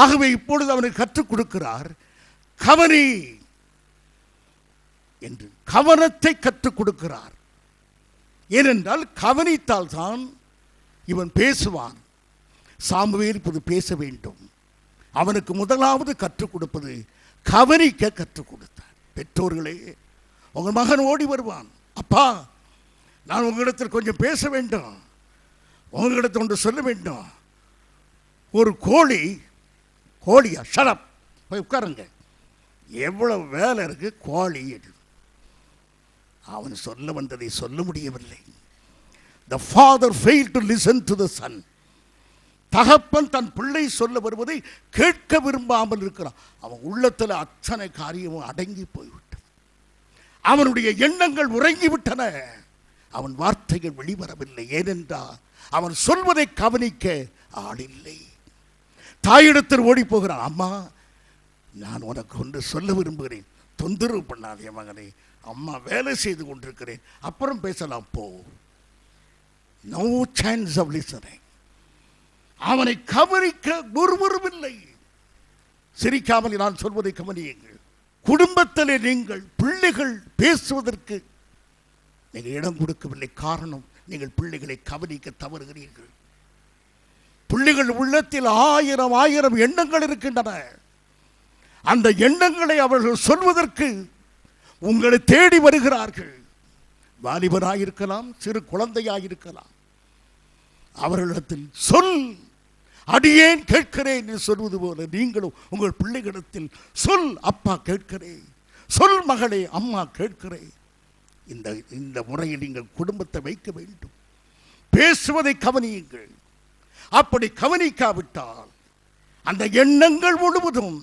A: ஆகவே இப்பொழுது அவனுக்கு கற்றுக் கொடுக்கிறார், கவனி என்று. கவனத்தை கற்றுக் கொடுக்கிறார். ஏனென்றால் கவனித்தால் தான் இவன் பேசுவான். சாமுவேல் இப்போது பேச வேண்டும். அவனுக்கு முதலாவது கற்றுக் கொடுப்பது கவனிக்க கற்றுக் கொடுத்தார். பெற்றோர்களே, உங்கள் மகன் ஓடி வருவான், அப்பா நான் உங்களிடத்தில் கொஞ்சம் பேச வேண்டும், உங்களிடத்தில் ஒன்று சொல்ல வேண்டும். ஒரு கோழியா, ஷடப், போய் உட்காருங்க, எவ்வளவு வேலை இருக்கு, கோழி. அவன் சொல்ல வந்ததை சொல்ல முடியவில்லை. The father failed to listen to the son. தகப்பன் தன் பிள்ளை சொல்ல வருவதை கேட்க விரும்பாமல் இருக்கிறான். அவன் உள்ளத்தில் அத்தனை காரியமும் அடங்கி போய்விட்டது. அவனுடைய எண்ணங்கள் உறங்கிவிட்டன. அவன் வார்த்தைகள் வெளிவரவில்லை. ஏனென்றால் அவன் சொல்வதை கவனிக்க ஆளில்லை. தாயிடத்தில் ஓடி போகிறான், அம்மா நான் உனக்கு ஒன்று சொல்ல விரும்புகிறேன், தொந்தரவு பண்ணாதே மகனே, அம்மா வேலை செய்து கொண்டிருக்கிறேன், அப்புறம் பேசலாம் போ. No chance of listening. அவனை கவனிக்க ஒருவருமில்லை. சிரிக்காமல் நான் சொல்வதை கவனியுங்கள். குடும்பத்திலே நீங்கள் பிள்ளைகள் பேசுவதற்கு நீங்கள் இடம் கொடுக்கவில்லை. காரணம், நீங்கள் பிள்ளைகளை கவனிக்க தவறுகிறீர்கள். பிள்ளைகள் உள்ளத்தில் ஆயிரம் எண்ணங்கள் இருக்கின்றன. அந்த எண்ணங்களை அவர்கள் சொல்வதற்கு உங்களை தேடி வருகிறார்கள். வாலிபராயிருக்கலாம், சிறு குழந்தையாயிருக்கலாம். அவர்களிடத்தில் சொல், அடியேன் கேட்கிறேன் என்று சொல்வது போல நீங்களும் உங்கள் பிள்ளைகளிடத்தில் சொல், அப்பா கேட்கிறேன், சொல் மகளே, அம்மா கேட்கிறேன். இந்த முறையில் நீங்கள் குடும்பத்தை வைக்க வேண்டும். பேசுவதை கவனியுங்கள். அப்படி கவனிக்காவிட்டால் அந்த எண்ணங்கள் முழுவதும்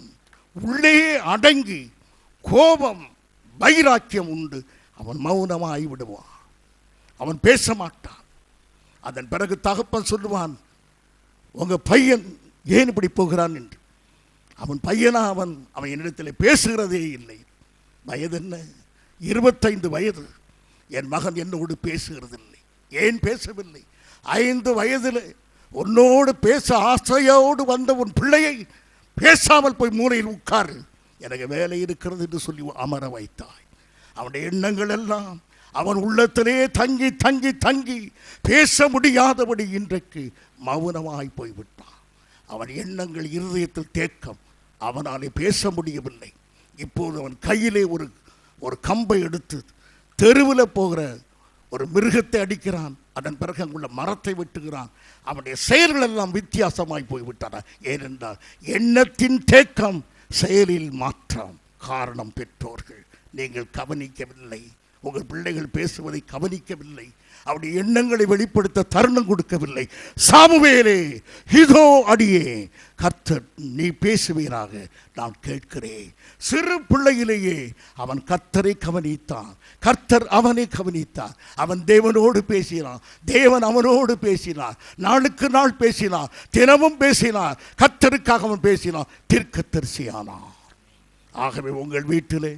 A: உள்ளே அடங்கி கோபம், வைராக்கியம் உண்டு. அவன் மௌனமாகி விடுவான், அவன் பேச மாட்டான். அதன் பிறகு தகப்பன் சொல்லுவான், உங்க பையன் ஏன் இப்படி போகிறான் என்று. அவன் பையனா? அவன் என்னிடத்தில் பேசுகிறதே இல்லை. வயது என்ன? 25 வயது. என் மகன் என்னோடு பேசுகிறதில்லை. ஏன் பேசவில்லை? 5 வயதில் உன்னோடு பேச ஆசையோடு வந்த உன் பிள்ளையை பேசாமல் போய் மூலையில் உட்காரு, எனக்கு வேலை இருக்கிறது என்று சொல்லி அமர வைத்தாய். அவனுடைய எண்ணங்கள் எல்லாம் அவன் உள்ளத்திலே தங்கி தங்கி தங்கி பேச முடியாதபடி இன்றைக்கு மௌனமாய் போய்விட்டான். அவன் எண்ணங்கள் இருதயத்தில் தேக்கம், அவனாலே பேச முடியவில்லை. இப்போது அவன் கையிலே ஒரு கம்பை எடுத்து தெருவில் போகிற ஒரு மிருகத்தை அடிக்கிறான். அதன் பிறகு அங்குள்ள மரத்தை வெட்டுகிறான். அவனுடைய செயல்கள் எல்லாம் வித்தியாசமாய் போய்விட்டன. ஏனென்றால் எண்ணத்தின் தேக்கம், செயலில் மாற்றம். காரணம் பெற்றோர்கள். நீங்கள் கவனிக்கவில்லை. உங்கள் பிள்ளைகள் பேசுவதை கவனிக்கவில்லை. அவருடைய எண்ணங்களை வெளிப்படுத்த தருணம் கொடுக்கவில்லை. சாமுவேலே, இதோ அடியே, கர்த்தர் நீ பேசுவீராக, நான் கேட்கிறேன். சிறு பிள்ளையிலேயே அவன் கர்த்தரை கவனித்தான். கர்த்தர் அவனை கவனித்தார். அவன் தேவனோடு பேசினான், தேவன் அவனோடு பேசினார். நாளுக்கு நாள் பேசினார், தினமும் பேசினார். கர்த்தருக்காக அவன் பேசினான், தீர்க்கதரிசியானார். ஆகவே உங்கள் வீட்டிலே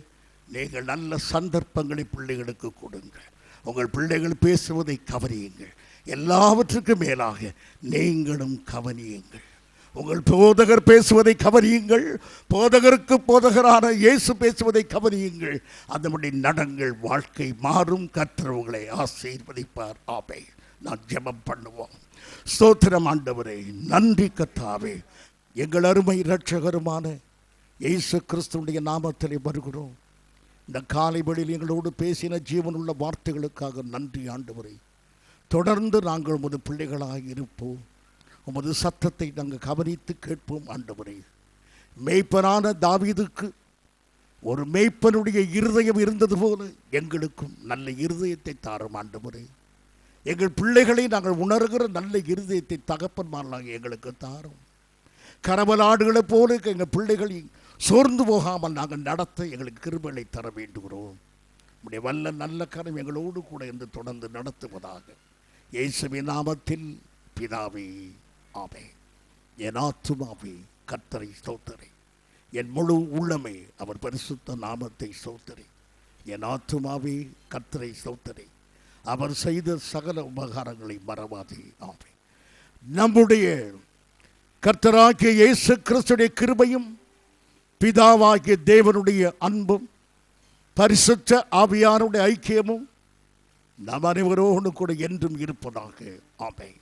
A: நீங்கள் நல்ல சந்தர்ப்பங்களை பிள்ளைகளுக்கு கொடுங்கள். உங்கள் பிள்ளைகள் பேசுவதை கவனியுங்கள். எல்லாவற்றுக்கும் மேலாக நீங்களும் கவனியுங்கள். உங்கள் போதகர் பேசுவதை கவனியுங்கள். போதகருக்கு போதகரான இயேசு பேசுவதை கவனியுங்கள். அதனுடைய நடங்கள், வாழ்க்கை மாறும். கர்த்தர் உங்களை ஆசீர்வதிப்பார். ஆமே. நான் ஜெபம் பண்ணுவோம். ஸ்தோத்திரம் ஆண்டவரே, நன்றி கர்த்தாவே. எங்கள் அருமை இரட்சகருமான இயேசு கிறிஸ்துவுடைய நாமத்திலே வருகிறோம். இந்த காலை வேளையில் எங்களோடு பேசின ஜீவனுள்ள வார்த்தைகளுக்காக நன்றி ஆண்டவரே. தொடர்ந்து நாங்கள் உமது பிள்ளைகளாக இருப்போம். உமது சத்தத்தை நாங்கள் கவனித்து கேட்போம் ஆண்டவரே. மேய்ப்பனான தாவீதுக்கு ஒரு மேய்ப்பனுடைய இருதயம் இருந்தது போல எங்களுக்கும் நல்ல இருதயத்தை தாரும் ஆண்டவரே. எங்கள் பிள்ளைகளை நாங்கள் உணர்கிற நல்ல இருதயத்தை தகப்பன்மார்களாக எங்களுக்கு தாரும். கரவலாடுகளைப் போல எங்கள் பிள்ளைகளை சோர்ந்து போகாமல் நாங்கள் நடத்த எங்களுக்கு கிருபைகளை தர வேண்டுகிறோம். உடைய வல்ல நல்ல கரம் எங்களோடு கூட இருந்து தொடர்ந்து நடத்துவதாக இயேசுவின் நாமத்தில் பிதாவே, ஆமென். என் ஆத்துமாவே கர்த்தரை ஸ்தோத்திரி, என் முழு உள்ளமே அவர் பரிசுத்த நாமத்தை ஸ்தோத்திரி. என் ஆத்துமாவே கர்த்தரை ஸ்தோத்திரி, அவர் செய்த சகல உபகாரங்களை மறவாதே. ஆமென். நம்முடைய கர்த்தராகிய இயேசு கிறிஸ்துடைய கிருபையும் பிதாவாகிய தேவனுடைய அன்பும் பரிசுத்த ஆவியானுடைய ஐக்கியமும் நம் அனைவரோடு கூட என்றும் இருப்பதாக. ஆமென்.